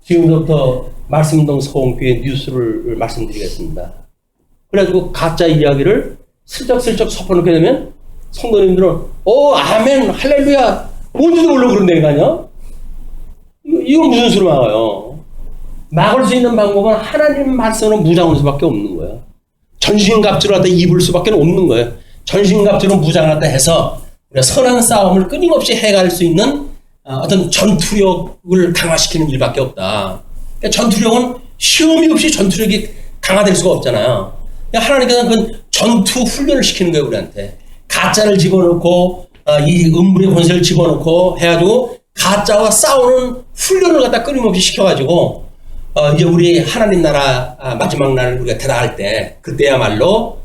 지금부터 말씀동 서원교회 뉴스를 말씀드리겠습니다. 그래가지고 가짜 이야기를 슬쩍슬쩍 섞어놓게 되면 성도님들은 아멘 할렐루야 뭔지도 모르고 그런 데가 아니야? 이건 무슨 수로 막아요? 막을 수 있는 방법은 하나님 말씀으로 무장할 수밖에 없는 거예요. 전신갑주를 갖다 입을 수밖에 없는 거예요. 전신갑주로 무장을 갖다 해서 우리가 선한 싸움을 끊임없이 해갈 수 있는 어떤 전투력을 강화시키는 일밖에 없다. 그러니까 전투력은 시험이 없이 전투력이 강화될 수가 없잖아요. 그러니까 하나님께서는 그 전투 훈련을 시키는 거예요, 우리한테. 가짜를 집어넣고, 이 음불의 권세를 집어넣고 해가지고 가짜와 싸우는 훈련을 갖다 끊임없이 시켜가지고, 이제 우리 하나님 나라 마지막 날 우리가 들어갈 때, 그때야말로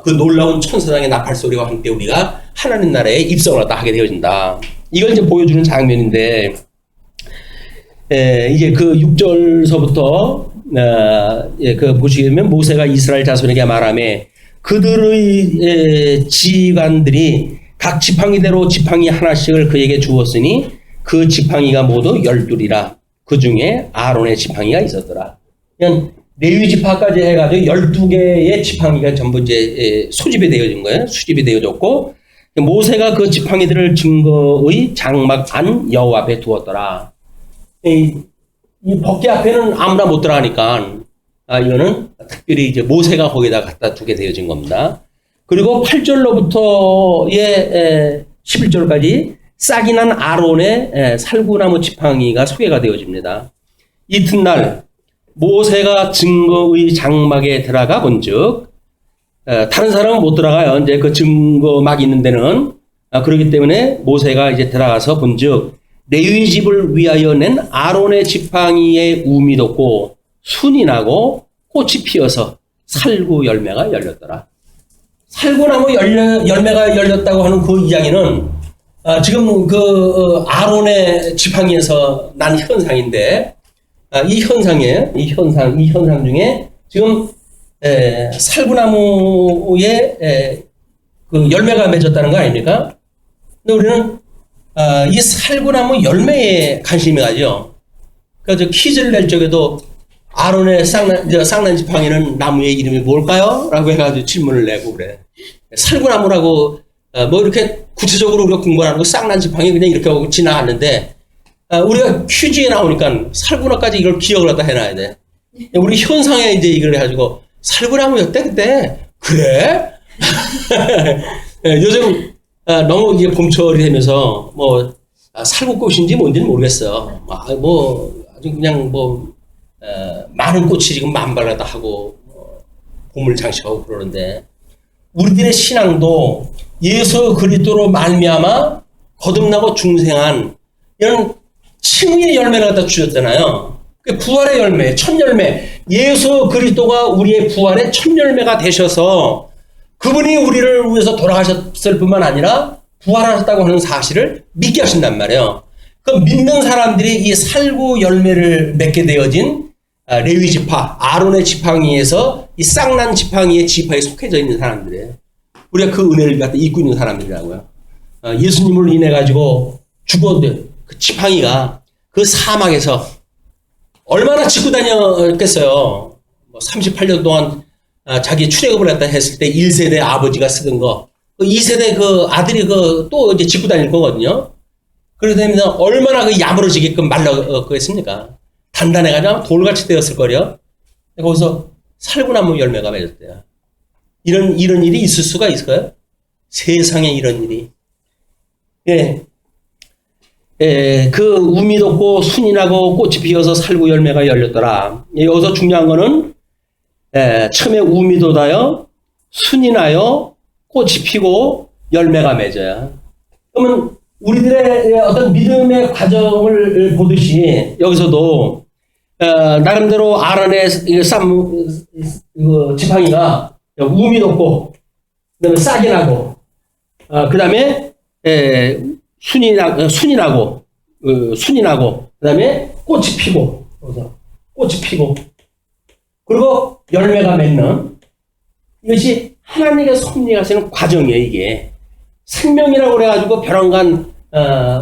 그 놀라운 천사장의 나팔 소리와 함께 우리가 하나님 나라에 입성을 갖다 하게 되어진다. 이걸 이제 보여주는 장면인데, 이제 그 6절서부터, 보시게 되면 모세가 이스라엘 자손에게 말하며 그들의 지휘관들이 각 지팡이대로 지팡이 하나씩을 그에게 주었으니 그 지팡이가 모두 12이라. 그 중에 아론의 지팡이가 있었더라. 그냥 레위 지파까지 해가지고 12개의 지팡이가 전부 이제 소집이 되어진 거예요. 수집이 되어졌고, 모세가 그 지팡이들을 증거의 장막 안 여호와 앞에 두었더라. 이 법궤 앞에는 아무나 못 들어가니까, 이거는 특별히 이제 모세가 거기다 갖다 두게 되어진 겁니다. 그리고 8절로부터의 11절까지 싹이 난 아론의 살구나무 지팡이가 소개가 되어집니다. 이튿날 모세가 증거의 장막에 들어가 본즉, 다른 사람은 못 들어가요. 이제 그 증거막 있는 데는. 그렇기 때문에 모세가 이제 들어가서 본즉 레위 집을 위하여 낸 아론의 지팡이에 움이 돋고 순이 나고 꽃이 피어서 살구 열매가 열렸더라. 살구나무 열매가 열렸다고 하는 그 이야기는 지금 그 아론의 지팡이에서 난 현상인데, 이 현상이에요. 이 현상 중에 지금 살구나무에 그 열매가 맺었다는 거 아닙니까? 근데 우리는 이 살구나무 열매에 관심이 가죠. 그러니까 저 퀴즈를 낼 적에도 아론의 쌍난 지팡이는 나무의 이름이 뭘까요? 라고 해가지고 질문을 내고 그래. 살구나무라고 뭐 이렇게 구체적으로 우리가 공부하는 거 쌍난 지팡이 그냥 이렇게 하고 지나갔는데 우리가 퀴즈에 나오니까 살구나까지 이걸 기억을 갖다 해놔야 돼. 우리 현상에 이제 이걸 해가지고 살구나무였대 그때. 그래? 요즘 너무 이제 봄철이 되면서 뭐 살구꽃인지 뭔지는 모르겠어. 뭐 아주 그냥 뭐 많은 꽃이 지금 만발하다 하고 봄을 장식하고 그러는데 우리들의 신앙도 예수 그리스도로 말미암아 거듭나고 중생한 이런 칭의의 열매를 갖다 주셨잖아요. 그 부활의 열매, 첫 열매, 예수 그리스도가 우리의 부활의 첫 열매가 되셔서 그분이 우리를 위해서 돌아가셨을 뿐만 아니라 부활하셨다고 하는 사실을 믿게 하신단 말이에요. 그 믿는 사람들이 이 살구 열매를 맺게 되어진 레위 지파, 아론의 지팡이에서 이 쌍난 지팡이의 지파에 속해져 있는 사람들이에요. 우리가 그 은혜를 갖다 입고 있는 사람들이라고요. 예수님을 인해 가지고 죽었는데 그 지팡이가 그 사막에서 얼마나 짚고 다녔겠어요. 38년 동안 자기 출애굽을 갖다 했을 때 1세대 아버지가 쓰던 거, 2세대 그 아들이 또 이제 짚고 다닐 거거든요. 그러다 보면 얼마나 그 야무러지게끔 말랐겠습니까? 단단해가지고 돌같이 되었을 거려. 거기서 살구나무 열매가 맺었대요. 이런 일이 있을 수가 있을까요? 세상에 이런 일이. 그 우미 돋고 순이 나고 꽃이 피어서 살구 열매가 열렸더라. 여기서 중요한 거는 처음에 우미 돋아요, 순이 나요, 꽃이 피고 열매가 맺어요. 그러면 우리들의 어떤 믿음의 과정을 보듯이 여기서도 나름대로 아론의 지팡이가 우미 돋고 그다음에 싹이 나고 그다음에 순이 나고 그다음에 꽃이 피고 그리고 열매가 맺는 이것이 하나님의 섭리하시는 과정이에요. 이게 생명이라고 그래가지고 벼랑간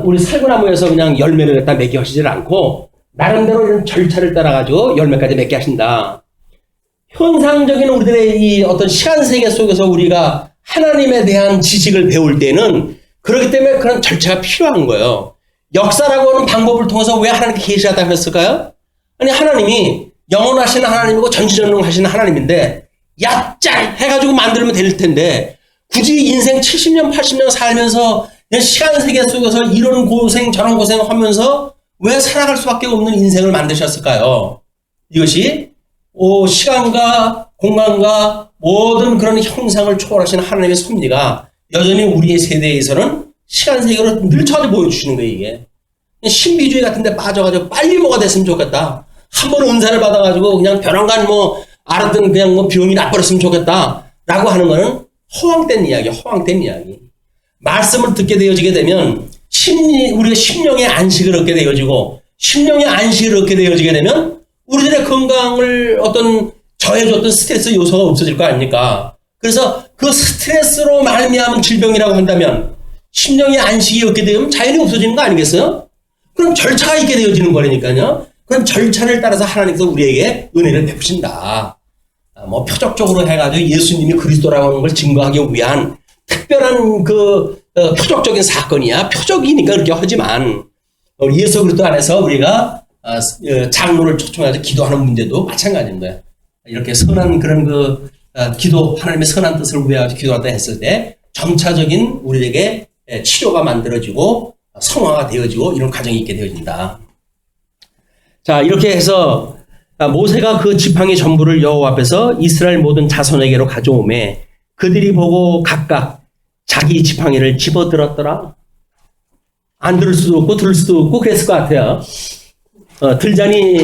우리 살구나무에서 그냥 열매를 갖다 맺게 하시질 않고 나름대로 이런 절차를 따라가지고 열매까지 맺게 하신다. 현상적인 우리들의 이 어떤 시간 세계 속에서 우리가 하나님에 대한 지식을 배울 때는 그렇기 때문에 그런 절차가 필요한 거예요. 역사라고 하는 방법을 통해서 왜 하나님께 계시하다고 했을까요? 아니 하나님이 영원하신 하나님이고 전지전능하신 하나님인데 얕짤 해가지고 만들면 될 텐데 굳이 인생 70년 80년 살면서 시간 세계 속에서 이런 고생 저런 고생 하면서 왜 살아갈 수밖에 없는 인생을 만드셨을까요? 이것이 시간과 공간과 모든 그런 형상을 초월하시는 하나님의 섭리가 여전히 우리의 세대에서는 시간 세계로 늘 자주 보여주시는 거예요. 이게 신비주의 같은 데 빠져가지고 빨리 뭐가 됐으면 좋겠다. 한 번 은사를 받아가지고 그냥 벼랑간 알았던 그냥 병이 나버렸으면 좋겠다 라고 하는 거는 허황된 이야기. 말씀을 듣게 되어지게 되면 우리가 심령의 안식을 얻게 되어지고 심령의 안식을 얻게 되어지게 되면 우리들의 건강을 어떤 저해줬던 스트레스 요소가 없어질 거 아닙니까? 그래서 그 스트레스로 말미암은 질병이라고 한다면 심령의 안식이 없게 되면 자연히 없어지는 거 아니겠어요? 그럼 절차가 있게 되어지는 거라니까요. 그럼 절차를 따라서 하나님께서 우리에게 은혜를 베푸신다. 표적적으로 해가지고 예수님이 그리스도라고 하는 걸 증거하기 위한 특별한 표적적인 사건이야. 표적이니까 그렇게 하지만 예수 그리스도 안에서 우리가 장로를 초청해서 기도하는 문제도 마찬가지인 거야. 이렇게 선한 그런 기도, 하나님의 선한 뜻을 위하여 기도한다 했을 때 점차적인 우리에게 치료가 만들어지고 성화가 되어지고 이런 과정이 있게 되어진다. 자, 이렇게 해서 모세가 그 지팡이 전부를 여호와 앞에서 이스라엘 모든 자손에게로 가져오매 그들이 보고 각각 자기 지팡이를 집어들었더라. 안 들을 수도 없고 들을 수도 없고 그랬을 것 같아요. 들자니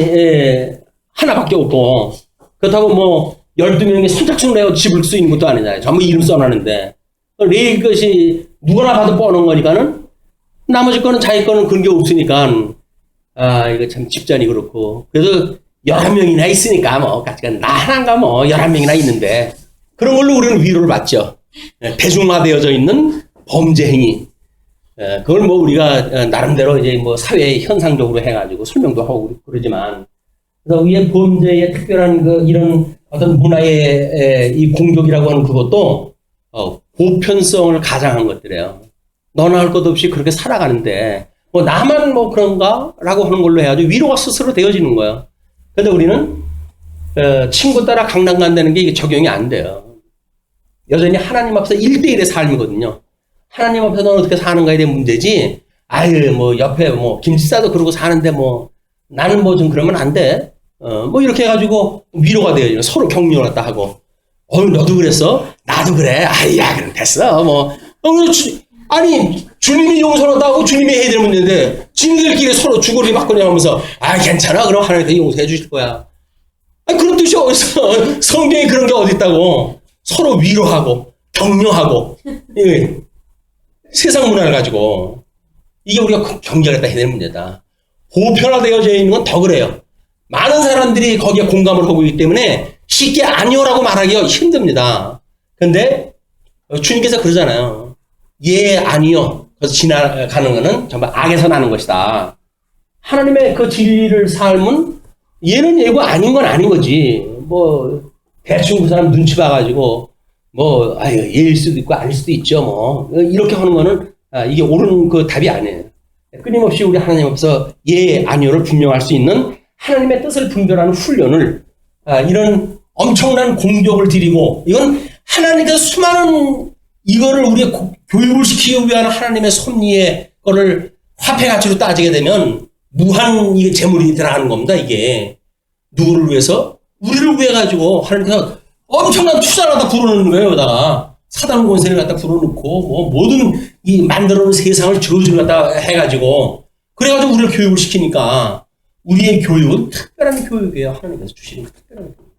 하나밖에 없고 그렇다고 12명이 손짝손 내어 집을 수 있는 것도 아니잖아요. 전부 이름 써놨는데 레위 것이 누구나 봐도 뻔한 거니까는 나머지 거는 자기 거는 그런 게 없으니까 이거 참 집단이 그렇고 그래도 11명이나 있으니까 같이 나 하나인가 11명이나 있는데 그런 걸로 우리는 위로를 받죠. 대중화되어져 있는 범죄 행위. 그걸 우리가 나름대로 이제 사회 현상적으로 해가지고 설명도 하고 그러지만 그래서 위에 범죄의 특별한 이런 어떤 문화의 이 공격이라고 하는 그것도 보편성을 가장한 것들이에요. 너나 할 것 없이 그렇게 살아가는데 뭐 나만 뭐 그런가라고 하는 걸로 해가지고 위로가 스스로 되어지는 거예요. 그런데 우리는 친구 따라 강남 간다는 게 이게 적용이 안 돼요. 여전히 하나님 앞에서 1대1의 삶이거든요. 하나님 앞에서 너는 어떻게 사는가에 대한 문제지. 아유 뭐 옆에 뭐 김치 싸도 그러고 사는데 뭐 나는 뭐 좀 그러면 안 돼. 뭐 이렇게 해가지고 위로가 돼요. 서로 격려를 갖다 하고. 너도 그랬어? 나도 그래. 아야 그럼 됐어. 아니 주님이 용서한다고 주님이 해야 될 문제인데 지네들끼리 서로 주거리 받거니 하면서 괜찮아. 그럼 하나님께서 용서해 주실 거야. 그런 뜻이 어딨어. 성경에 그런 게 어디 있다고. 서로 위로하고 격려하고 세상 문화를 가지고 이게 우리가 경계하겠다 해야 되는 문제다. 보편화되어져 있는 건 더 그래요. 많은 사람들이 거기에 공감을 하고 있기 때문에 쉽게 아니오라고 말하기가 힘듭니다. 그런데 주님께서 그러잖아요. 예 아니요. 그래서 지나가는 것은 정말 악에서 나는 것이다. 하나님의 그 진리를 삶은 얘는 얘고 아닌 건 아닌 거지. 뭐 대충 그 사람 눈치 봐가지고 얘일 수도 있고 아닐 수도 있죠. 뭐 이렇게 하는 거는 이게 옳은 그 답이 아니에요. 끊임없이 우리 하나님 앞에서 예 아니오를 분명할 수 있는 하나님의 뜻을 분별하는 훈련을 이런 엄청난 공격을 드리고 이건 하나님께서 수많은 이거를 우리가 교육을 시키기 위한 하나님의 섭리의 거를 화폐 가치로 따지게 되면 무한 이게 재물이 들어가는 겁니다. 이게 누구를 위해서? 우리를 위해 가지고 하나님께서 엄청난 투자를 갖다 불어넣는 거예요. 여기다가 사단 권세를 갖다 불어넣고 뭐 모든 이 만들어놓은 세상을 저주를 갖다 해가지고 그래가지고 우리를 교육을 시키니까 우리의 교육은 특별한 교육이에요. 하나님께서 주시는 그 특별한 교육.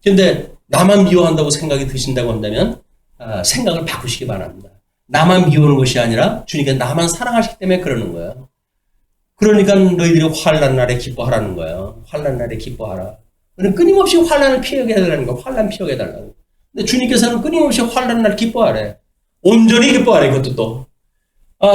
그런데 나만 미워한다고 생각이 드신다고 한다면 생각을 바꾸시기 바랍니다. 나만 미워하는 것이 아니라 주님께서 나만 사랑하시기 때문에 그러는 거예요. 그러니까 너희들이 환난 날에 기뻐하라는 거예요. 환난 날에 기뻐하라. 끊임없이 환난을 피하게 해달라는 거예요. 환난 피하게 해달라는. 근데 주님께서는 끊임없이 환난 날 기뻐하래. 온전히 기뻐하래. 그것도 또.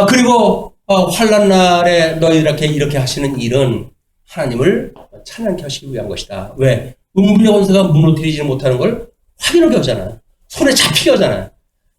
그리고 환난 날에 너희들에게 이렇게 하시는 일은 하나님을 찬양케 하시기 위한 것이다. 왜? 음부의 권세가 무너뜨리지 못하는 걸 확인하게 하잖아요. 손에 잡히게 하잖아요.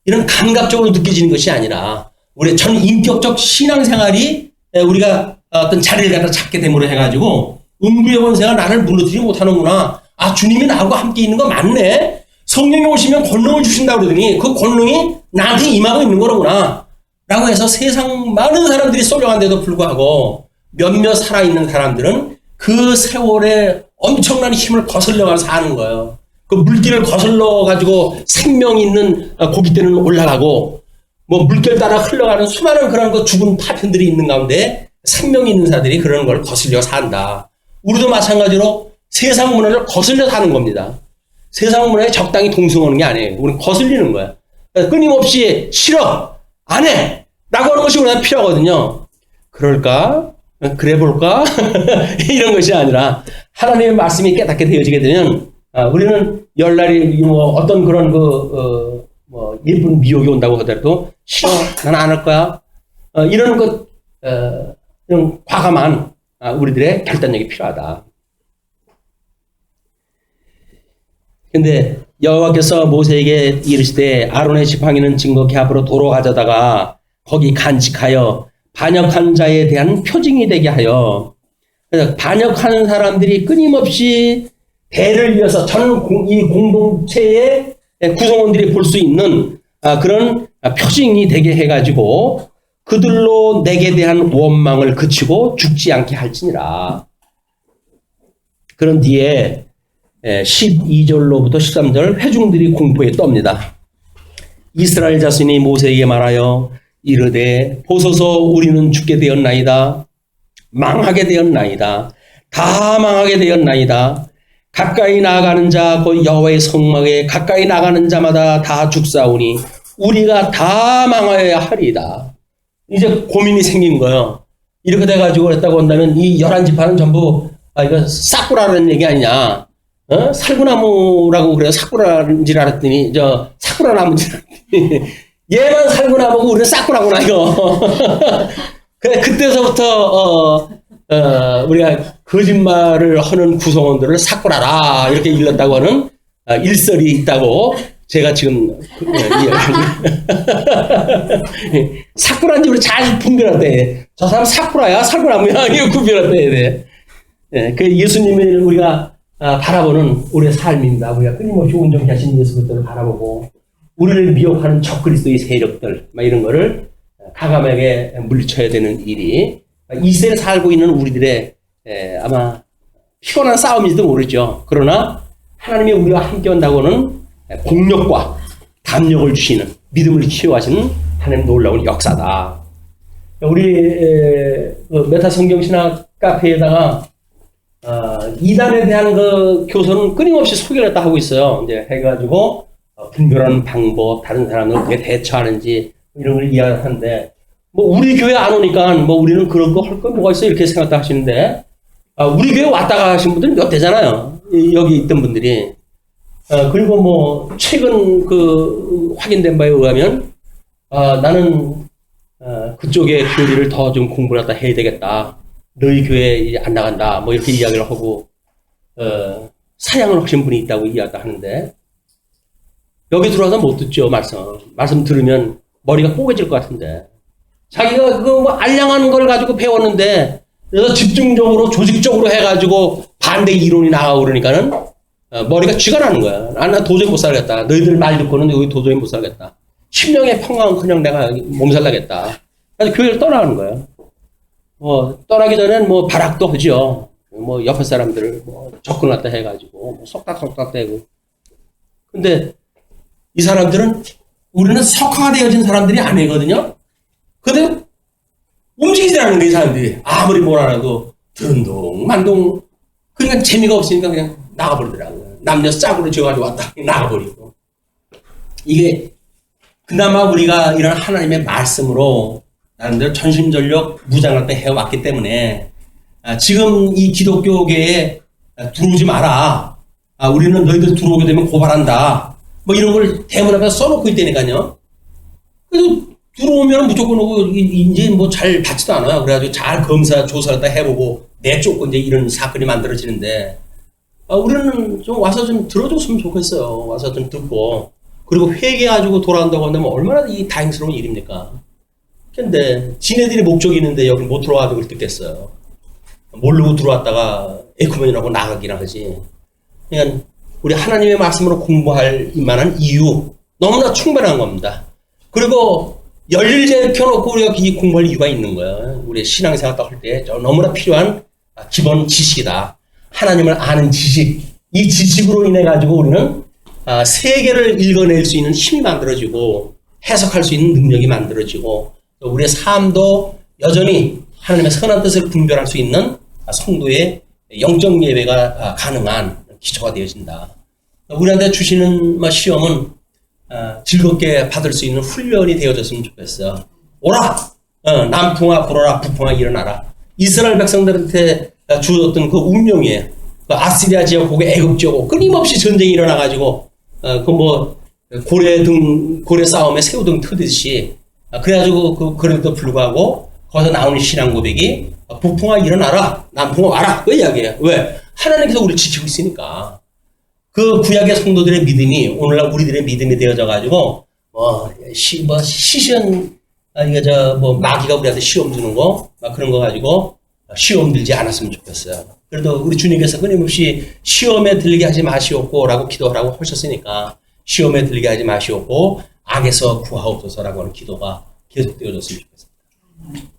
이런 감각적으로 느껴지는 것이 아니라 우리의 전 인격적 신앙생활이 우리가 어떤 자리를 갖다 찾게 됨으로 해가지고 음부의 권세가 나를 무너뜨리지 못하는구나. 주님이 나하고 함께 있는 거 맞네. 성령이 오시면 권능을 주신다고 그러더니 그 권능이 나한테 임하고 있는 거로구나. 라고 해서 세상 많은 사람들이 쏠려간데도 불구하고 몇몇 살아있는 사람들은 그 세월에 엄청난 힘을 거슬려가 사는 거예요. 그 물길을 거슬러가지고 생명 있는 고깃대는 올라가고 뭐 물결 따라 흘러가는 수많은 그런 그 죽은 파편들이 있는 가운데 생명이 있는 사람들이 그런 걸 거슬려 산다. 우리도 마찬가지로 세상 문화를 거슬려 사는 겁니다. 세상 문화에 적당히 동승하는 게 아니에요. 우리는 거슬리는 거야. 끊임없이 싫어, 안 해! 라고 하는 것이 우리한테 필요하거든요. 그럴까? 그래 볼까? 이런 것이 아니라 하나님의 말씀이 깨닫게 되어지게 되면 우리는 열날이 뭐 어떤 그런 뭐 예쁜 미혹이 온다고 하더라도 싫어, 난 안 할 거야. 이런 이런 과감한 우리들의 결단력이 필요하다. 근데 여호와께서 모세에게 이르시되 아론의 지팡이는 증거케 앞으로 도로 가져다가 거기 간직하여 반역한 자에 대한 표징이 되게 하여. 그래서 반역하는 사람들이 끊임없이 대를 이어서 이 공동체의 구성원들이 볼 수 있는 그런 표징이 되게 해가지고 그들로 내게 대한 원망을 그치고 죽지 않게 할지니라. 그런 뒤에 12절로부터 13절 회중들이 공포에 떱니다. 이스라엘 자손이 모세에게 말하여 이르되 보소서 우리는 죽게 되었나이다. 망하게 되었나이다. 다 망하게 되었나이다. 가까이 나아가는 자 곧 여호와의 성막에 가까이 나가는 자마다 다 죽사오니 우리가 다 망하여야 하리이다. 이제 고민이 생긴 거예요. 이렇게 돼가지고 그랬다고 한다면 이 11지파는 전부 이거 사쿠라라는 얘기 아니냐. 살구나무라고 그래요. 사쿠라인 줄 알았더니 사쿠라 나무인 줄 알았더니 얘만 살구나무고 우리는 사쿠라구나 이거. 그래 그때서부터 우리가 거짓말을 하는 구성원들을 삭발하라 이렇게 일렀다고 하는 일설이 있다고 제가 지금 사쿠라인지 우리 잘 분별할때 저 사람 사쿠라야 사쿠라무야 이거 구별할때 돼. 예, 그 예수님을 우리가 바라보는 우리의 삶입니다. 우리가 끊임없이 온전히 하신 예수 그리스도를 바라보고 우리를 미혹하는 적그리스도의 세력들 막 이런 거를 가감하게 물리쳐야 되는 일이 이 시대에 살고 있는 우리들의 아마 피곤한 싸움일지도 모르죠. 그러나 하나님이 우리와 함께 한다고는 공력과 담력을 주시는 믿음을 키워하시는 하나님 놀라운 역사다. 우리 메타 성경신학 카페에다가 이단에 대한 그 교서는 끊임없이 소개를 했다 하고 있어요. 이제 해가지고 분별하는 방법, 다른 사람들 어떻게 대처하는지 이런 걸 이야기하는데 뭐 우리 교회 안 오니까 뭐 우리는 그런 거 할 거 뭐가 있어 이렇게 생각도 하시는데 우리 교회 왔다가 하신 분들은 몇 대잖아요. 여기 있던 분들이. 그리고 뭐 최근 그 확인된 바에 의하면 나는 그쪽의 교리를 더 좀 공부를 갖다 해야 되겠다. 너희 교회 안 나간다. 뭐 이렇게 이야기를 하고 사양을 하신 분이 있다고 이야기하는데 여기 들어와서 못 듣죠. 말씀 들으면 머리가 뽀개질 것 같은데 자기가 그 뭐 알량한 걸 가지고 배웠는데 그래서 집중적으로 조직적으로 해가지고 반대 이론이 나가고 그러니까는 머리가 쥐가 나는 거야. 나 도저히 못 살겠다. 너희들 말 듣고는 여기 도저히 못 살겠다. 심령의 평화는 그냥 내가 몸살 나겠다. 그래서 교회를 떠나는 거예요. 떠나기 전엔 뭐 발악도 하죠. 뭐 옆에 사람들을 뭐 접근했다 해가지고 뭐 속닥속닥 대고. 근데 이 사람들은 우리는 석화되어진 사람들이 아니거든요. 근데 움직이지 않는 거예요, 이 사람들이. 아무리 뭐라도 드른동만동. 그러니까 재미가 없으니까 그냥 나가버리더라고요. 남녀 짝으로 지어가지고 왔다 나가버리고. 이게 그나마 우리가 이런 하나님의 말씀으로 나름대로 전심전력 무장할 때 해왔기 때문에 지금 이 기독교계에 들어오지 마라. 우리는 너희들 들어오게 되면 고발한다. 뭐 이런 걸 대문 앞에 써놓고 있다니까요. 그래서 들어오면 무조건 오고 이제 뭐 잘 받지도 않아요. 그래가지고 잘 검사 조사를 다 해보고 내쫓고 이제 이런 사건이 만들어지는데 우리는 좀 와서 좀 들어줬으면 좋겠어요. 와서 좀 듣고 그리고 회개가지고 돌아온다고 한다면 얼마나 이 다행스러운 일입니까? 근데 지네들이 목적이 있는데 여기 못 들어와도 그걸 듣겠어요. 모르고 들어왔다가 에쿠멘이라고 나가기나 하지. 그러니까 우리 하나님의 말씀으로 공부할 만한 이유 너무나 충분한 겁니다. 그리고 열일제 켜놓고 우리가 이 공부할 이유가 있는 거예요. 우리 신앙생활 할 때 너무나 필요한 기본 지식이다. 하나님을 아는 지식. 이 지식으로 인해 가지고 우리는 세계를 읽어낼 수 있는 힘이 만들어지고 해석할 수 있는 능력이 만들어지고 우리의 삶도 여전히 하나님의 선한 뜻을 분별할 수 있는 성도의 영적 예배가 가능한 기초가 되어진다. 우리한테 주시는 시험은 즐겁게 받을 수 있는 훈련이 되어졌으면 좋겠어요. 오라! 남풍아 불어라 북풍아 일어나라. 이스라엘 백성들한테 주어졌던 그 운명이에요. 그 아시리아 지역, 거기 애굽 지역, 끊임없이 전쟁이 일어나가지고 고래 싸움에 새우등 트듯이 그래가지고 그래도 불구하고 거기서 나오는 신앙 고백이 북풍아 일어나라, 남풍아 와라. 그 이야기예요. 왜? 하나님께서 우리를 지키고 있으니까. 그 구약의 성도들의 믿음이 오늘날 우리들의 믿음이 되어져가지고 시션 마귀가 우리한테 시험 주는 거 막 그런 거 가지고 시험 들지 않았으면 좋겠어요. 그래도 우리 주님께서 끊임없이 시험에 들리게 하지 마시옵고라고 기도하라고 하셨으니까 시험에 들리게 하지 마시옵고 악에서 구하옵소서라고 하는 기도가 계속되어졌으면 좋겠습니다.